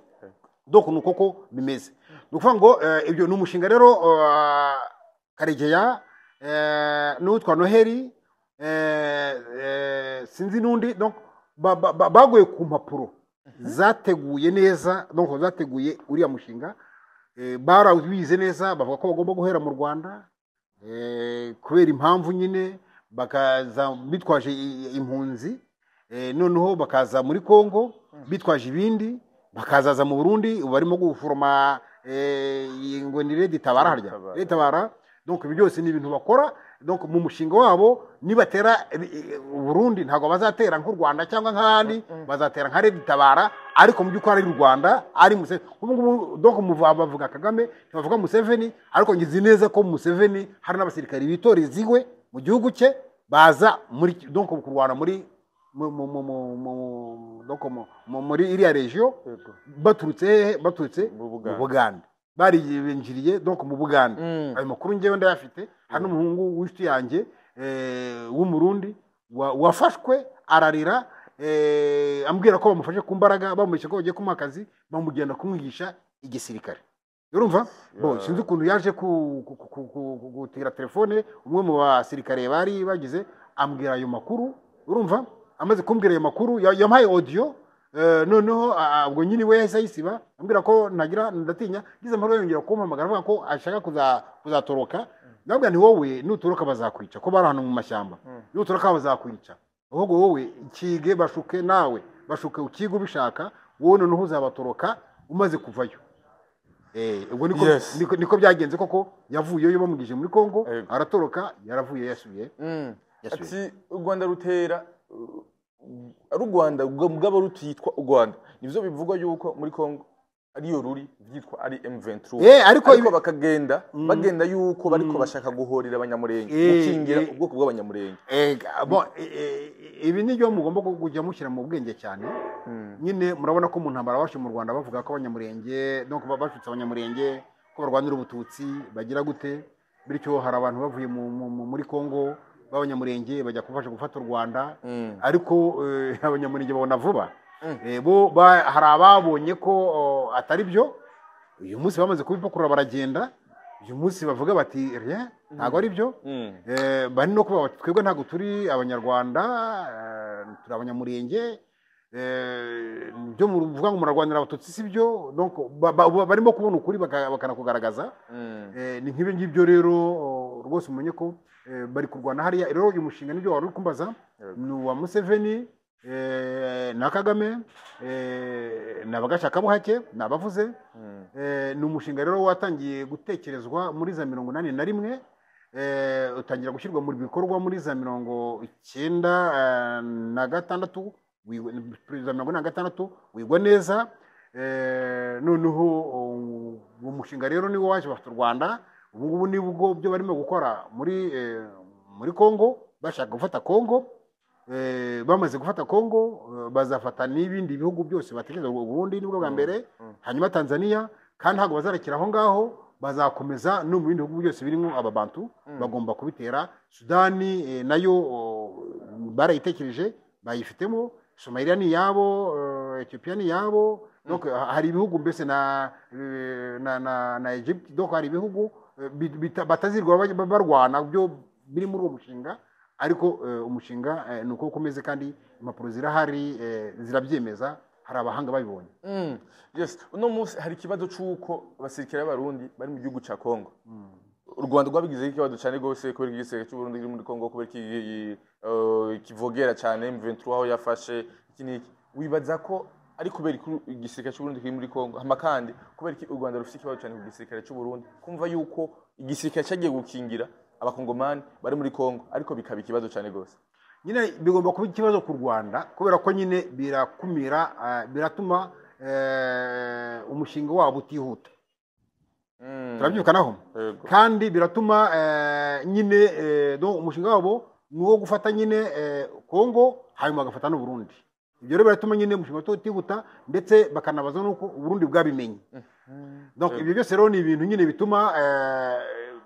donc nuko ko bimeze nukuvuga ngo ibyo ni umushinga rero Karegeya n'utwa Noheli sinzi nundi donc bagoye ku mpapuro zateguye neza donc zateguye uriya mushinga barabize neza bavuga ko bagomba guhera mu Rwanda kubera impamvu nyine bakaza bitwaje impunzi noneho bakaza muri Kongo bitwaje ibindi bakazaza mu Burundi barimo guforoma ngo ni Red Tabara harya Red Tabara donc ibi byose ni ibintu bakora donc mu mushinga wabo nibatera Burundi ntago bazatera nk'u Rwanda cyangwa nk'ahandi bazatera nka Red Tabara ariko mu by'ukuri ari u Rwanda ari donc bavuga Kagame bavuga Museveni ariko ngizi neza ko Museveni hari n'abasirikari bitoreziwe mu gihugu cye baza muri donc kurwana muri muri iriya region baturutse mu Buganda bari binjiriye donc mu Buganda ayo makuru ngewe ndayafite hano umuhungu w'ishiti yanjye w'umurundi wafashwe ararira ambwira ko bamufashe ku mbaraga bamuhishe ko bagiye kumuha akazi bamugenda kumwigisha igisirikare urumva bo sinzi ukuntu yaje gutira telefone umwe mu basirikare bari bagize ambwira ayo makuru urumva amaze kumbwira ayo makuru yampaye audio noneho ubwo nyine we yahise ayisiba ambwira ko nagira ndatinya gize amahoro yongera kumpamagara avuga ko ashaka kuzatoroka nabwo nti wowe nutoroka bazakwica ko bari hano mu mashyamba nutoroka bazakwica ahubwo wowe ikige bashuke nawe bashuke ukiga ubishaka wowe noneho uzabatoroka umaze kuvayo ubwo niko byagenze koko yavuyeyo bamugije muri Kongo aratoroka yaravuye yasubiye
ati u Rwanda rutera ari u Rwanda bwabo rutitwa u Rwanda nivyo bivugwa yuko muri Kongo ariyo ruri vyitwa ari M23 ariko bakagenda bagenda yuko bariko bashaka guhorira abanyamurenge gukingira ubwoko bw'abanyamurenge
ibi nibyo mugomba kujya mushyira mu bwenge cyane nyine murabona ko mu ntambara washe mu Rwanda bavuga ko abanyamurenge donc bashutse abanyamurenge ko barwanira ubututsi bagira gute bityo hari abantu bavuye muri Kongo b'abanyamurenge bajya kufasha gufata u Rwanda ariko abanyamurenge babona vuba hari ababonye ko atari byo uyu munsi bamaze kubipakurura baragenda uyu munsi bavuga bati ntabwo ari byo bari no kuba twebwe ntabwo turi abanyarwanda turi abanyamurenge byo muvuga ngo murarwanira abatutsi si byo donc barimo kubona ukuri bakanakugaragaza ni nk'ibi ngibyo rero rwose umenye ko bari kurwana hariya rero uyu mushinga nibyo wari uri kumbaza ni uwa Museveni na Kagame na Bagashakabuhake nabavuze ni umushinga rero watangiye gutekerezwa muri za 81 utangira gushyirwa mu bikorwa muri za 96 perezida 96 wigwa neza noneho uwo mushinga rero niwo waje bafite u Rwanda ubu ngubu nibwo byo barimo gukora muri Kongo bashaka gufata Kongo bamaze gufata Kongo bazafata n'ibindi bihugu byose batekereza Burundi nibwo bwa mbere hanyuma Tanzania kandi ntabwo bazarekera aho ngaho bazakomeza no mu bindi bihugu byose birimo ababantu bagomba kubitera Sudani nayo barayitekereje bayifitemo Somalia ni yabo Ethiopia ni yabo donc hari ibihugu mbese na Egypt donc hari ibihugu batazirwa barwana byo biri muri uwo mushinga ariko umushinga nuko ukomeze kandi impapuro zirahari zirabyemeza hari abahanga babibonye
yes uno munsi hari kibazo cyuko abasirikare b'abarundi bari mu gihugu cya Kongo u Rwanda rwabigize ikibazo cyane gose kubera igisirikare cy'u Burundi muri Kongo kubera kivogera cyane M23 aho yafashe ikiniki wibaza ko ari kubera igisirikare cy'u Burundi kiri muri Kongo hama kandi kubera u Rwanda rufite ikibazo cyane ku gisirikare cy'u Burundi kumva yuko igisirikare cyagiye gukingira abakongomani bari muri Kongo ariko bikaba ikibazo cyane gose
nyine bigomba kuba ikibazo ku Rwanda kubera ko nyine birakumira biratuma umushinga wabo utihuta turabyukanaho kandi biratuma nyine umushinga wabo nuwo gufata nyine Kongo hanyuma agafata no Burundi ibyo rero biratuma nyine umushinga utihuta ndetse bakanabaza nuko Burundi bwabimenye donc ibyo byose rero ni ibintu nyine bituma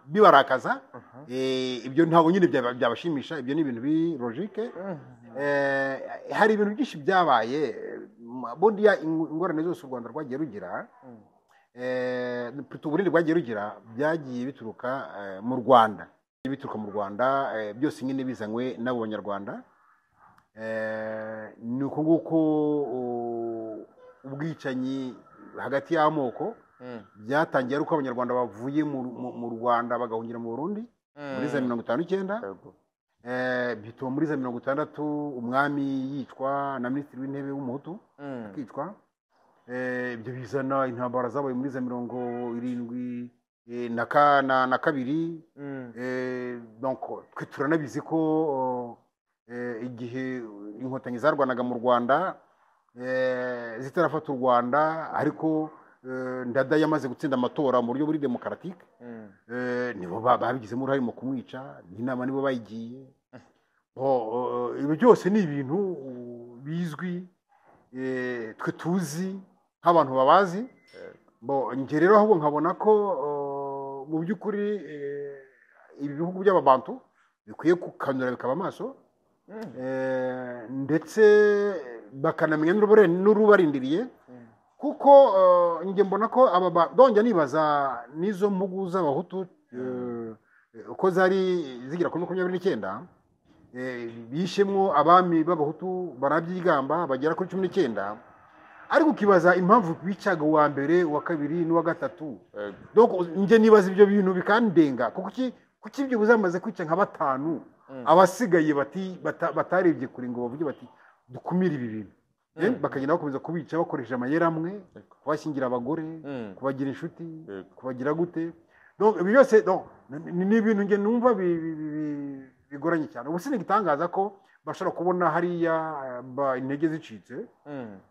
bibarakaza ibyo ntabwo nyine byabashimisha ibyo ni ibintu bi logique hari ibintu byinshi byabaye bodiya ingorane zose u Rwanda rwagiye rugira Burundi rwagiye rugira byagiye bituruka mu Rwanda byose nyine bizanywe n'abo banyarwanda ni uko nguko ubwicanyi hagati y'amoko byatangiye ari uko abanyarwanda bavuye mu Rwanda bagahungira mu Burundi muri za 59 bituma muri za 60 umwami yicwa na minisitiri w'intebe w'umuhutu akicwa ibyo bizana intambara zabaye muri za 72 donc twe turanabizi ko igihe inkotanyi zarwanaga mu Rwanda zitarafata u Rwanda ariko Ndada yamaze gutsinda amatora mu buryo buri demokratike nibo babigizemo uruhare mu kumwica n'inama nibo bayigiye ibi byose ni ibintu bizwi twe tuzi nk'abantu babazi nge rero ahubwo nkabona ko mu by'ukuri ibi bihugu by'ababantu bikwiye kukanura bikaba amaso ndetse bakanamenya n'urubarindiriye kuko nge mbona ko donjya nibaza n'izo mpugu z'abahutu uko zari zigira kuri 29 bishemwo abami b'abahutu barabyigamba bagera kuri 19 ariko ukibaza impamvu bicaga uwa mbere uwa kabiri n'uwa gatatu donc nge nibaza ibyo bintu bikandenga kuko ibyo buzamaze kwica nka batanu abasigaye batarebye kure ngo bavuge bati dukumire ibi bintu bakagenda bakomeza kubica bakoresheje amayeri amwe kubashyingira abagore kubagira inshuti kubagira gute ibi byose ni ibintu nge numva bigoranye cyane ubu sinigitangaza ko bashobora kubona hariya intege zicitse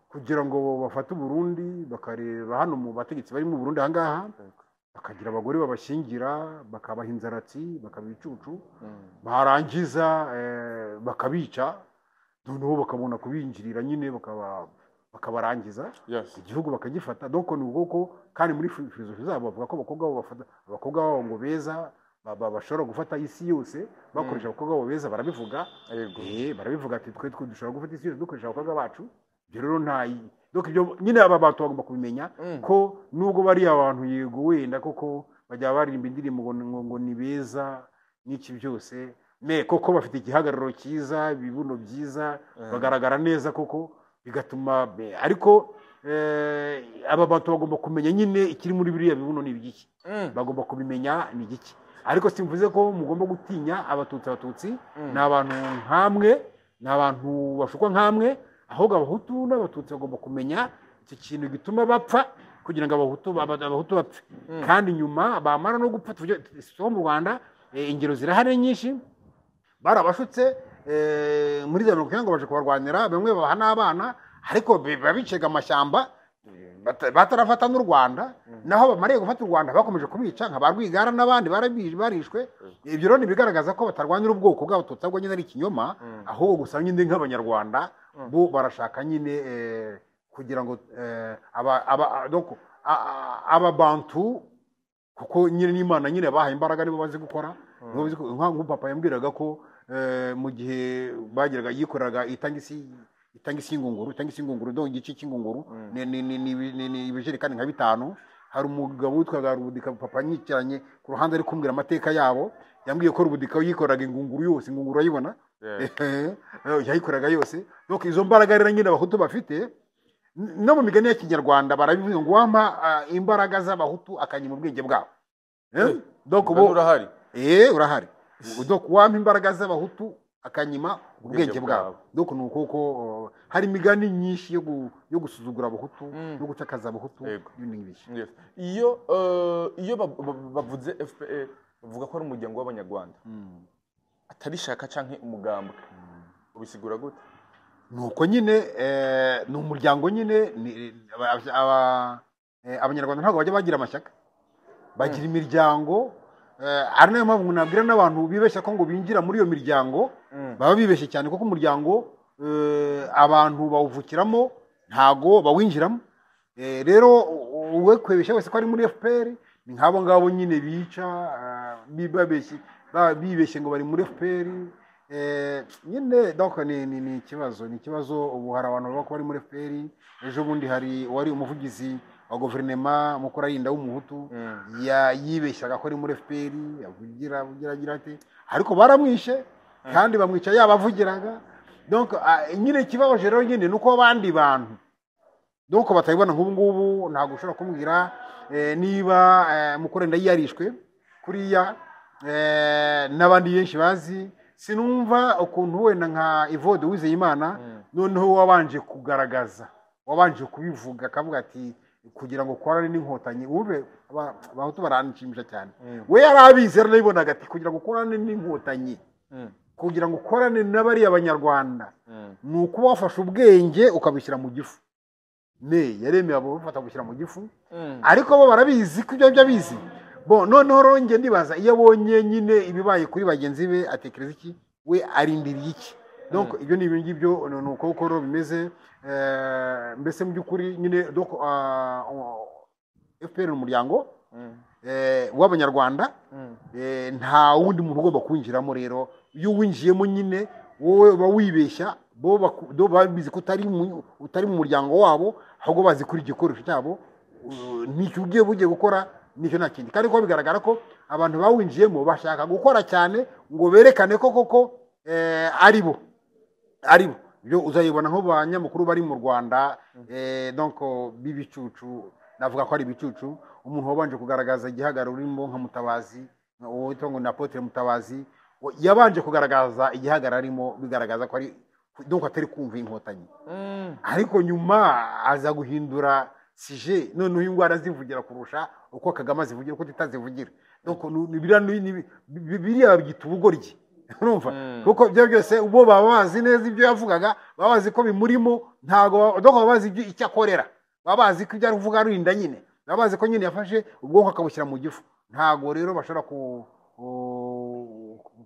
kugira ngo bafate Burundi bakareba hano mu bategetsi bari mu Burundi ahangaha bakagira abagore babashyingira bakabaha inzaratsi bakabicucu barangiza bakabica noneho bakabona kubinjirira nyine bakabarangiza igihugu bakagifata donc ni ubwoko kandi muri filosofi zabo bavuga ko abakobwa babo ngo beza bashobora gufata isi yose bakoresha abakobwa babo beza barabivuga barabivuga ati twe dushobora gufata isi yose dukoresha abakobwa bacu rero donc ibyo nyine aba bantu bagomba kubimenya ko nubwo bari abantu yego wenda koko bajya baririmba indirimbo ngo ni beza n'iki byose koko bafite igihagararo cyiza ibibuno byiza bagaragara neza koko bigatuma ariko aba bantu bagomba kumenya nyine ikiri muri biriya bibuno ni ibiki bagomba kubimenya ni igiki ariko simvuze ko mugomba gutinya abatutsi ni abantu nkamwe ni abantu bashukwa nkamwe ahubwo abahutu n'abatutsi bagomba kumenya iki kintu gituma bapfa kugira ngo abahutu bapfe kandi nyuma bamara no gupfa so mu Rwanda ingero zirahari nyinshi barabashutse muri za 90 ngo baje kubarwanira bamwe babaha n'abana ariko babicega amashyamba batarafata n'u Rwanda naho bamariye gufata u Rwanda bakomeje kubica nka barwigara n'abandi barishwe ibyo rero bigaragaza ko batarwanira ubwoko bw'abatutsi ahubwo nyine ari ikinyoma ahubwo gusa nyine nk'abanyarwanda bo barashaka nyine kugira ngo ababantu kuko nyine n'Imana nyine bahaye imbaraga nibo bazi gukora nko papa yambwiraga ko mu gihe bagiraga yikoreraga itangisi ingunguru donc igice cy'ingunguru ni ibijerekani nka 5 hari umugabo witwaga Rubudika papa nyikiranye ku ruhande ari kumbwira amateka yabo yambwiye ko Rubudika yikoraga ingunguru yose ingunguru ayibona yayikoraga yose donc izo mbaraga rero nyine abahutu bafite no mu migani ya Kinyarwanda barabivuga ngo wampa imbaraga z'abahutu akanyima ubwenge bwabo donc bo
urahari
urahari donc wampa imbaraga z'abahutu akanyima ubwenge bwabo donc nuko hari imigani nyinshi yo gusuzugura abahutu no gucakaza abahutu n'ibindi
iyo bavuze FPR bavuga ko ari umuryango w'abanyarwanda atari shaka canke umugambwe ubisigura gute
nuko nyine ni umuryango nyine abanyarwanda ntabwo bajya bagira amashyaka bagira imiryango ari nayo mpamvu nabwira n'abantu bibeshya ko ngo binjira muri iyo miryango baba bibeshye cyane kuko umuryango abantu bawuvukiramo ntago bawinjiramo rero uwe kwebeshya wese ko ari muri FPR ni nk'abo ngabo nyine bica bibeshye ngo bari muri FPR nyine donc ni ikibazo ubu hari abantu baba bari muri FPR ejo bundi hari wari umuvugizi wa guverinoma mukora yinda w'umuhutu yibeshyaga ko ari muri FPR avugira ati ariko baramwishe kandi bamwica yabavugiraga donc nyine kibabaje rero nyine nuko abandi bantu donc batayibona nk'ubu ngubu ntago ushobora kumbwira niba mukorenda yarishwe kuriya n'abandi benshi bazi sinumva ukuntu wenda nka Evode Uwizeyimana noneho wabanje kugaragaza wabanje kubivuga akavuga ati kugira ngo korane n'inkotanyi ube abahutu baranishimisha cyane we yarabize narabibonaga ati kugira ngo korane n'inkotanyi kugira ngo korane n'abari abanyarwanda nuko wafashe ubwenge ukabishyira mu gifu yaremeye abo bafata gushyira mu gifu ariko bo barabizi ko ibyo bizi noneho ronge ndibaza iyo abonye nyine ibibaye kuri bagenzi be atekereza iki we arindiriye iki donc ibyo ni ibingi byo nuko koko bimeze mbese mu byukuri nyine donc FPR umuryango w'abanyarwanda nta wundi muntu ugomba kwinjiramo rero iyo winjiyemo nyine wowe bawibeshya bo babizi ko utari mu muryango wabo ahubwo bazi kuri igikoresho cyabo nicyo ugiye bugiye gukora nicyo nta kindi kandi ko bigaragara ko abantu bawinjiyemo bashaka gukora cyane ngo berekane ko koko aribo byo uzayibona nko banyamakuru bari mu Rwanda donc bibicucu navuga ko ari bicucu umuntu wabanje kugaragaza igihagararo urimo nka Mutabazi uwo ngo na Apotre Mutabazi yabanje kugaragaza igihagararimo bigaragaza ko ari donc atari kumva inkotanyi ariko nyuma aza guhindura sije noneho ingwara zivugira kurusha uko Kagame azivugira uko titazivugira donc biriya byita ubugoryi urumva kuko byo byose ubo baba bazi neza ibyo yavugaga baba bazi ko bimurimo ntago donc baba bazi icyo akorera baba bazi ko ibyo avuga ari inda nyine baba bazi ko nyine yafashe ubwonko akabushyira mu gifu ntago rero bashobora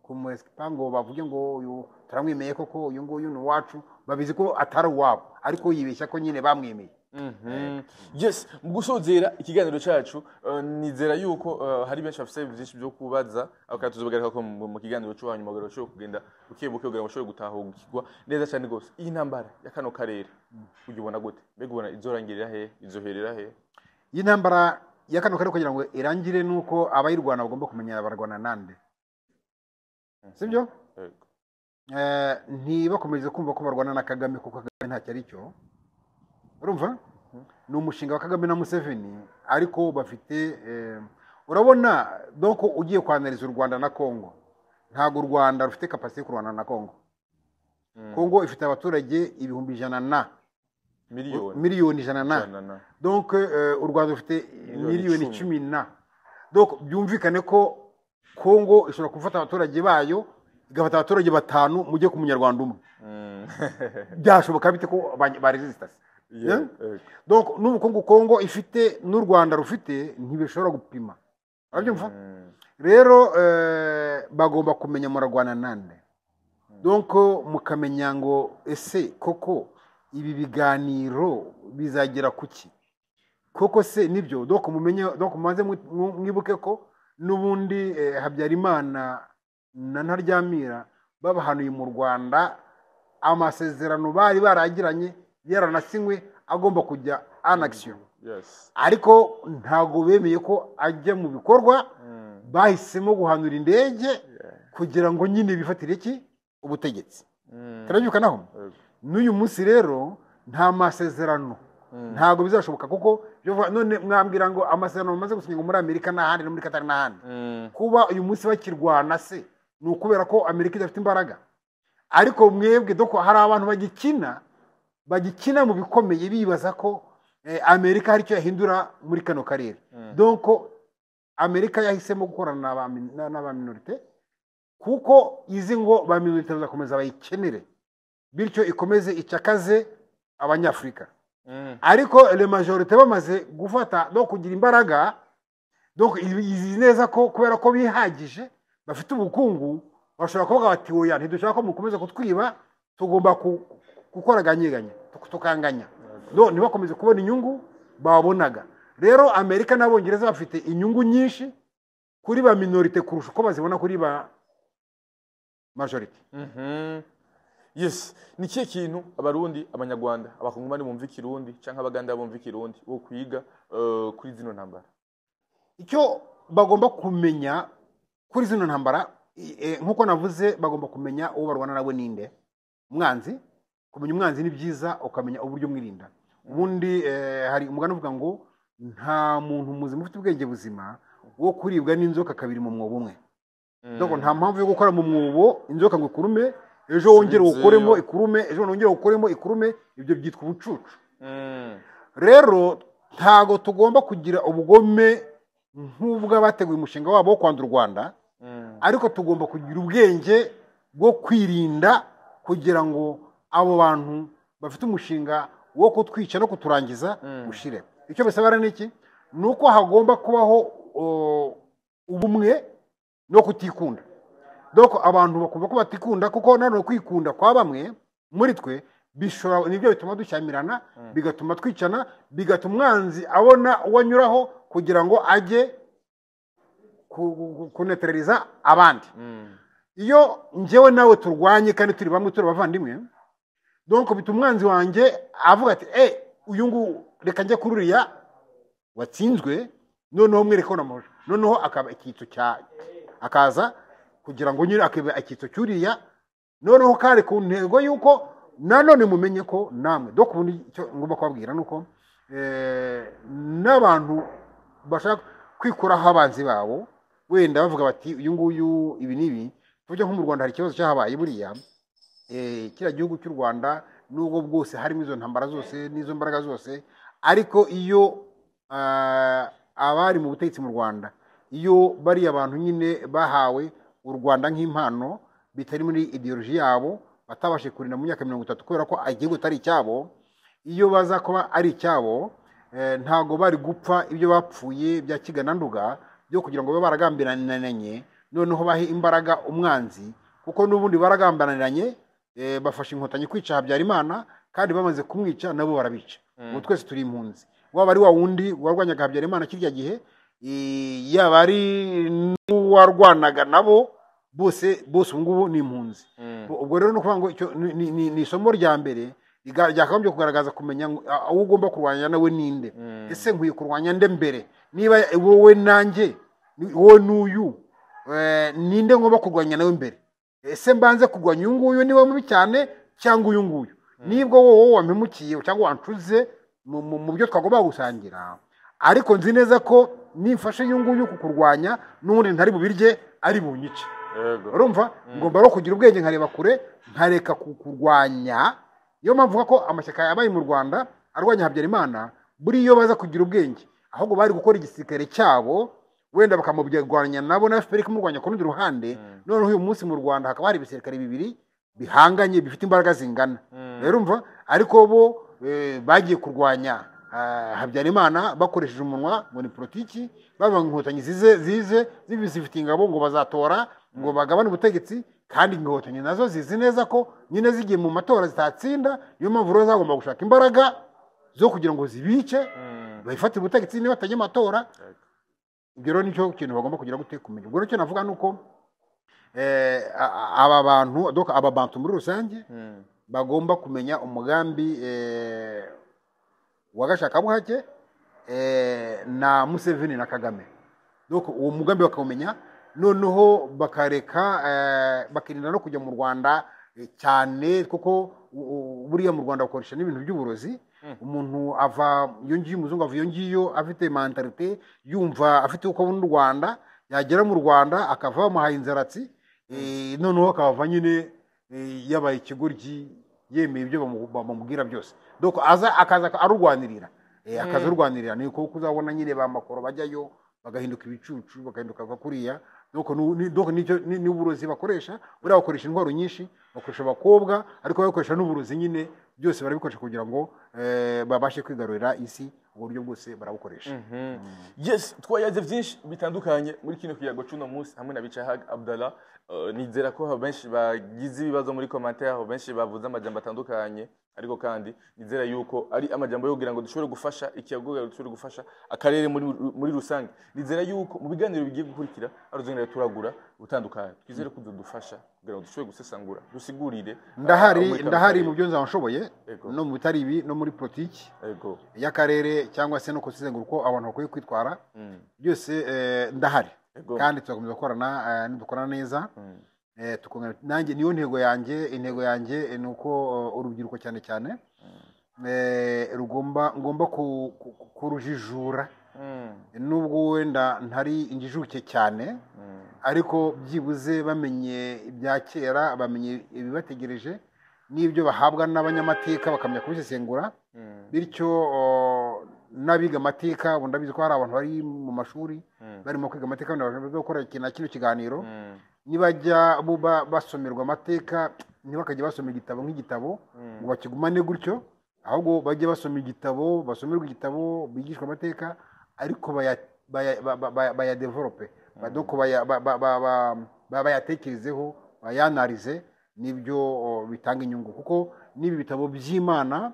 kumwesipango bavuge ngo uyu turamwemeye koko uyu nguyu ni uwacu babizi ko atari uwabo ariko yibeshya ko nyine bamwemeye
yes mu gusozera ikiganiro cyacu nizera yuko hari benshi bafite byinshi byo kubaza akatuzobagarika ko mu kiganiro cyo hanyuma bagaro cyo kugenda ukebuke kugira ngo bashobore gutahukirwa neza cyane gose iyi ntambara ya kano karere ugibona gute mbega ubona izorangirira he izoherera he
iyi ntambara ya kano karere kugira ngo irangire nuko abayirwana bagomba kumenya abarwana nande sibyo ntibakomeze kumva ko barwana na Kagame kuko Kagame ntacyo ari cyo urumva ni umushinga wa Kagame na Museveni ariko bafite urabona donc ugiye kwanariza u Rwanda na Kongo ntago u Rwanda rufite capacity kurwana na Kongo Kongo ifite abaturage ibihumbi 100 miliyoni 100 donc u Rwanda rufite miliyoni 10 donc byumvikane ko Kongo ishobora gufata abaturage bayo igafata abaturage 5 mujye ku munyarwanda umwe byashoboka bite ko ba resistance donc n'ubukungu Kongo ifite n'u Rwanda rufite ntibishobora gupima urabyumva rero bagomba kumenya murarwana nande donc mukamenya ngo ese koko ibi biganiro bizagera kuki koko se nibyo donc mumenye donc maze mwibuke ko nubundi Habyarimana na Ntaryamira babahanuye mu Rwanda amasezerano bari baragiranye yaranasinywe agomba kujya annexion ariko ntago bemeye ko ajya mu bikorwa bahisemo guhanura indege kugira ngo nyine bifatire iki ubutegetsi turabyukanaho n'uyu munsi rero nta masezerano ntago bizashoboka kuko none mwambwira ngo amasezerano bamaze gusinywa muri Amerika n'ahandi no muri Qatar n'ahandi kuba uyu munsi bakirwana se ni ukubera ko Amerika idafite imbaraga ariko mwebwe doko hari abantu bagikina mu bikomeye bibaza ko Amerika hari icyo yahindura muri kano karere donc Amerika yahisemo gukorana n'aba minorite kuko izi ngo ba minorite bazakomeza bayikenere bityo ikomeze icakaze abanyafrika ariko le majorité bamaze gufata no kugira imbaraga donc izi neza ko kubera ko bihagije bafite ubukungu bashobora kuvuga bati oya ntidushaka ko mukomeza kutwiba tugomba gukora ganyeganya tukanganya no nibakomeze kubona inyungu babonaga rero Amerika n'Abongereza bafite inyungu nyinshi kuri ba minorité kurusha uko bazibona kuri ba majority
yes ni kiye kintu abarundi abanyarwanda abakongomani bumva ikirundi canke abaganda bumva ikirundi wo kwiga kuri zino ntambara
icyo bagomba kumenya kuri zino ntambara nkuko navuze bagomba kumenya uwo barwana nawe ninde umwanzi kumenya umwanzi ni byiza ukamenya uburyo mwirinda ubundi hari umugani uvuga ngo nta muntu muzima ufite ubwenge buzima wo kuribwa n'inzoka kabiri mu mwobo umwe donc nta mpamvu yo gukora mu mwobo inzoka ngo ikurume ejo wongere ukoremo ikurume ejo wongere ukoremo ikurume ibyo byitwa ubucucu rero ntago tugomba kugira ubugome nk'ubwo bateguye umushinga wabo wo kwandura u Rwanda ariko tugomba kugira ubwenge bwo kwirinda kugira ngo abo bantu bafite umushinga wo kutwica no kuturangiza ushire icyo bisaba n'iki nuko hagomba kubaho ubumwe no kutikunda donc abantu bakumva ko batikunda kuko nano kwikunda kwa bamwe muri twe bishobora nibyo bituma dushyamirana bigatuma twicana bigatuma umwanzi abona uwanyuraho kugira ngo ajye kunetraliza abandi iyo njewe nawe turwanye kandi turi bamwe turi bavandimwe donc bituma umwanzi wanjye avuga ati uyu ngu reka njye kururiya watsinzwe noneho mwereka na moje noneho akaba ikitso cya akaza kugira ngo nyine akebe ikitso cyuriya noneho kare ku ntego yuko nanone mumenye ko namwe donc ubundi cyo ngomba kwabwira nuko n'abantu bashaka kwikuraho abanzi babo wenda bavuga bati uyu nguyu ibi nibi tujya nko mu Rwanda hari ikibazo cyahabaye buriya kiriya gihugu cy'u Rwanda nubwo bwose harimo izo ntambara zose n'izo mbaraga zose, ariko iyo abari mu butegetsi mu Rwanda, iyo bari abantu nyine bahawe u Rwanda nk'impano bitari muri ideology yabo, batabashe kurinda mu myaka 30 kubera ko igihugu atari icyabo, iyo baza kuba ari icyabo ntago bari gupfa ibyo bapfuye bya Kigananduga byo kugira ngo babe baragambirananye noneho bahe imbaraga umwanzi, kuko n'ubundi baragambaniranye bafashe inkotanyi kwica Habyarimana, kandi bamaze kumwica nabo barabica. Ubu twese turi impunzi, waba ari wa wundi warwanyaga Habyarimana kirya gihe, yaba ari n'uwarwanaga nabo, bose ubungubu ni impunzi. Ubwo rero no kuvuga ngo ni isomo rya mbere ryakagombye kugaragaza kumenya aho ugomba kurwanya nawe ninde. Ese nkwiye kurwanya nde mbere? Niba wowe nanjye wowe n'uyu ninde ngomba kurwanya nawe mbere? Ese mbanze kurwanya uyu nguyu niba mubi cyane cyangwa uyu nguyu? Nibwo wowe wampemukiye cyangwa wancuze mu byo twagomba gusangira, ariko nzi neza ko nimfashe uyu nguyu kukurwanya n'ubundi ntari bubirye ari bunyice. Urumva ngomba no kugira ubwenge nkareba kure, nkareka kukurwanya. Iyo mpamvu ko amashyaka yabaye mu Rwanda arwanya Habyarimana, buri iyo baza kugira ubwenge ahubwo bari gukora igisirikare cyabo, wenda bakamubwirwanya nabo na FPR kumurwanya ku rundi ruhande. None uyu munsi mu Rwanda hakaba hari ibisirikare bibiri bihanganye bifite imbaraga zingana. Rero umva, ariko bo bagiye kurwanya Habyarimana bakoresheje umunwa ngo ni politiki, baba inkotanyi zize zifite ingabo ngo bazatora ngo bagabane ubutegetsi, kandi inkotanyi nazo zizi neza ko nyine zigiye mu matora zitatsinda. Niyo mpamvu rero zagomba gushaka imbaraga zo kugira ngo zibice bayifate ubutegetsi niba batajya amatora. Ibyo rero nicyo kintu bagomba kugira gute kumenya. Ubwo nicyo navuga nuko aba bantu muri rusange bagomba kumenya umugambi wa Gashakabuhake na Museveni na Kagame. Uwo mugambi bakamenya, noneho bakareka bakirinda no kujya mu Rwanda cyane, kuko buriya mu Rwanda bakoresha n'ibintu by'uburozi. Umuntu ava iyo ngiyo, umuzungu ava iyo ngiyo afite mentalite yumva afite uko abona u Rwanda, yagera mu Rwanda akava bamuhaye inzaratsi, noneho akava nyine yabaye ikigoryi, yemeye ibyo bamubwira byose. Akaza arurwanirira, ni uko uzabona nyine ba makoro bajyayo bagahinduka ibicucu, bagahinduka kuriya. N'uburozi bakoresha, buriya bakoresha intwaro nyinshi, bakoresha abakobwa, ariko bakoresha n'uburozi nyine, byose barabikoresha kugira ngo babashe kwigarurira isi. Uburyo bwose barabukoresha.
Yes, twayaze byinshi bitandukanye muri kino kiyago cy'uno munsi hamwe na Bicahag Abdallah. Nizera ko benshi bagize ibibazo muri commentaire, benshi bavuze amajambo atandukanye, ariko kandi nizera yuko ari amajambo yo kugira ngo dushobore gufasha ikiyago, dushobore gufasha akarere muri rusange. Nizera yuko mu biganiro bigiye gukurikira aruzongera turagura utandukanye, twizere ko dufasha kugira ngo dushobore gusesangura, dusigurire.
Ndahari mu byo nzabashoboye, no mu bitari ibi, no muri politiki y'akarere cyangwa se no kusesengura uko abantu bakwiye kwitwara, byose ndahari. Kandi tuzakomeza gukorana, dukorana neza. Nanjye niyo intego yanjye ni uko urubyiruko cyane cyane ngomba kurujijura, nubwo wenda ntari injijuke cyane, ariko byibuze bamenye ibya kera, bamenye ibibategereje n'ibyo bahabwa n'abanyamateka, bakamenya kubisesengura. Bityo n'abiga amateka, ubundi abizi ko hari abantu bari mu mashuri barimo kwiga amateka, bari gukora kino kiganiro, nibajya basomerwa amateka ntibakajya basoma igitabo nk'igitabo ngo bakigumane gutyo, ahubwo bajye basoma igitabo, basomerwa igitabo, bigishwa amateka, ariko bayadevelope, bayatekerezeho, bayanarize. Nibyo bitanga inyungu, kuko n'ibi bitabo by'Imana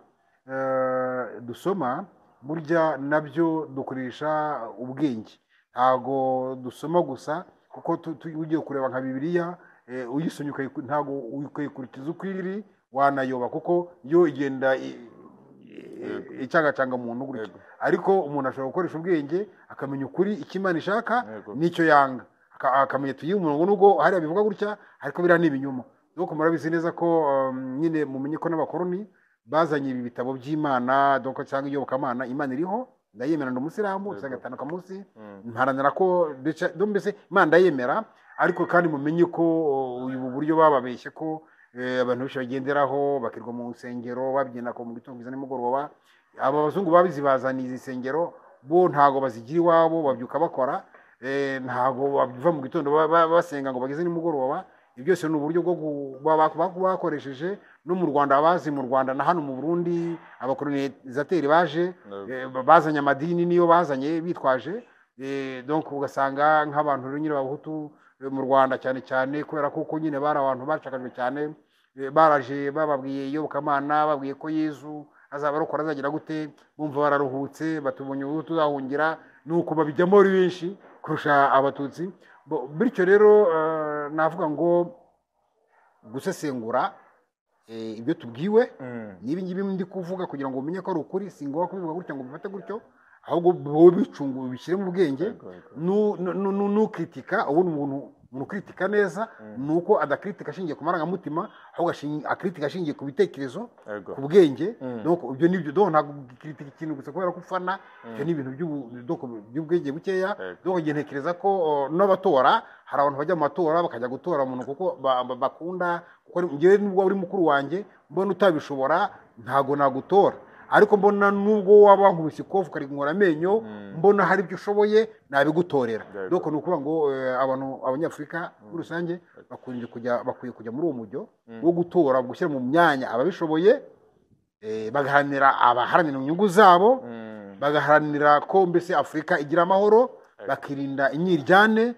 dusoma burya nabyo dukoresha ubwenge. Ntago dusoma gusa, kuko ugiye kureba nka Bibiliya, uyisomye ntago ukayikurikiza uko iri, wanayoba, kuko yo igenda icangacanga umuntu gutyo. Ariko umuntu ashobora gukoresha ubwenge akamenya ukuri, icyo Imana ishaka n'icyo yanga, akamenya tuyihe umurongo nubwo hariya bivuga gutya, ariko biriya ni ibinyoma. Nuko murabizi neza ko nyine mumenye ko n'abakoroni bazanye ibi bitabo by'Imana, cyangwa iyobokamana. Imana iriho, ndayemera, ndi umusilamu, gatanu kamunsi, mparanira ko mbese Imana ndayemera, ariko kandi mumenye ko ubu buryo bababeshye ko abantu benshi bagenderaho bakirwa mu nsengero babyina ko mu gitondo bwiza nimugoroba. Aba bazungu babizibazaniye izi nsengero bo ntago bazigira iwabo, babyuka bakora, ntago bava mu gitondo basenga ngo bageze nimugoroba. Ibyo byose ni uburyo bwo bakoresheje no mu Rwanda, abazi mu Rwanda na hano mu Burundi abakolonizateri baje bazanye amadini niyo bazanye bitwaje, donc ugasanga nk'abantu nyine b'abahutu mu Rwanda cyane cyane kubera ko nyine bari abantu bacakajwe cyane, baraje bababwiye iyobokamana, babwiye ko Yezu azaba arokora azagira gute, bumva bararuhutse batubonye ubu tuzahungira, nuko babijyamo ari benshi kurusha abatutsi. Bityo rero navuga ngo gusesengura ibyo tubwiwe nibi ngibi ndi kuvuga kugira ngo umenye ko ari ukuri, singoba kubivuga gutya ngo bifate gutyo, ahubwo bo bicungu bishyire mu bwenge. N'ukritika ubundi umuntu kritika neza nuko adakritika ashingiye ku marangamutima, ahubwo akritika ashingiye ku bitekerezo, ku bwenge. Donc ibyo nibyo donc ntabwo kritika ikintu gusa kubera ko ufana, ibyo ni ibintu by'ubwenge bukeya. Donc ntekereza ko n'abatora hari abantu bajya mu matora bakajya gutora umuntu kuko bakunda, kuko ngewe nubwo uri mukuru wanjye mbona utabishobora ntago nagutora, ariko mbona nubwo waba nkubise ikofu karigura amenyo mbona hari ibyo ushoboye nabigutorera. Donc ni ukuvuga ngo abanyafurika muri rusange bakwiye kujya muri uwo mujyo wo gutora, gushyira mu myanya ababishoboye, bagaharanira abaharanira inyungu zabo, bagaharanira ko mbese Afurika igira amahoro, bakirinda imyiryane,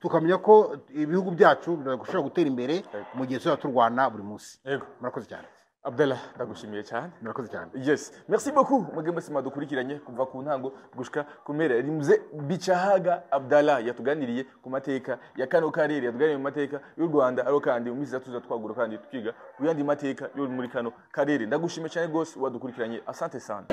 tukamenya ko ibihugu byacu bishobora gutera imbere mu gihe tuzaba turwana buri munsi. Murakoze cyane.
Abdallah, ndagushimiye cyane.
Murakoze cyane.
Yes, merci beaucoup mwebwe mwese mwadukurikiranye kuva ku ntango gushika ku mpera. Mzee Bichahaga Abdallah yatuganiriye ku mateka ya kano karere, yatuganiriye mu mateka y'u Rwanda, ariko kandi mu minsi tuza twagura kandi twiga ku yandi mateka yo muri kano karere. Ndagushimiye cyane gose wadukurikiranye. Asante sana.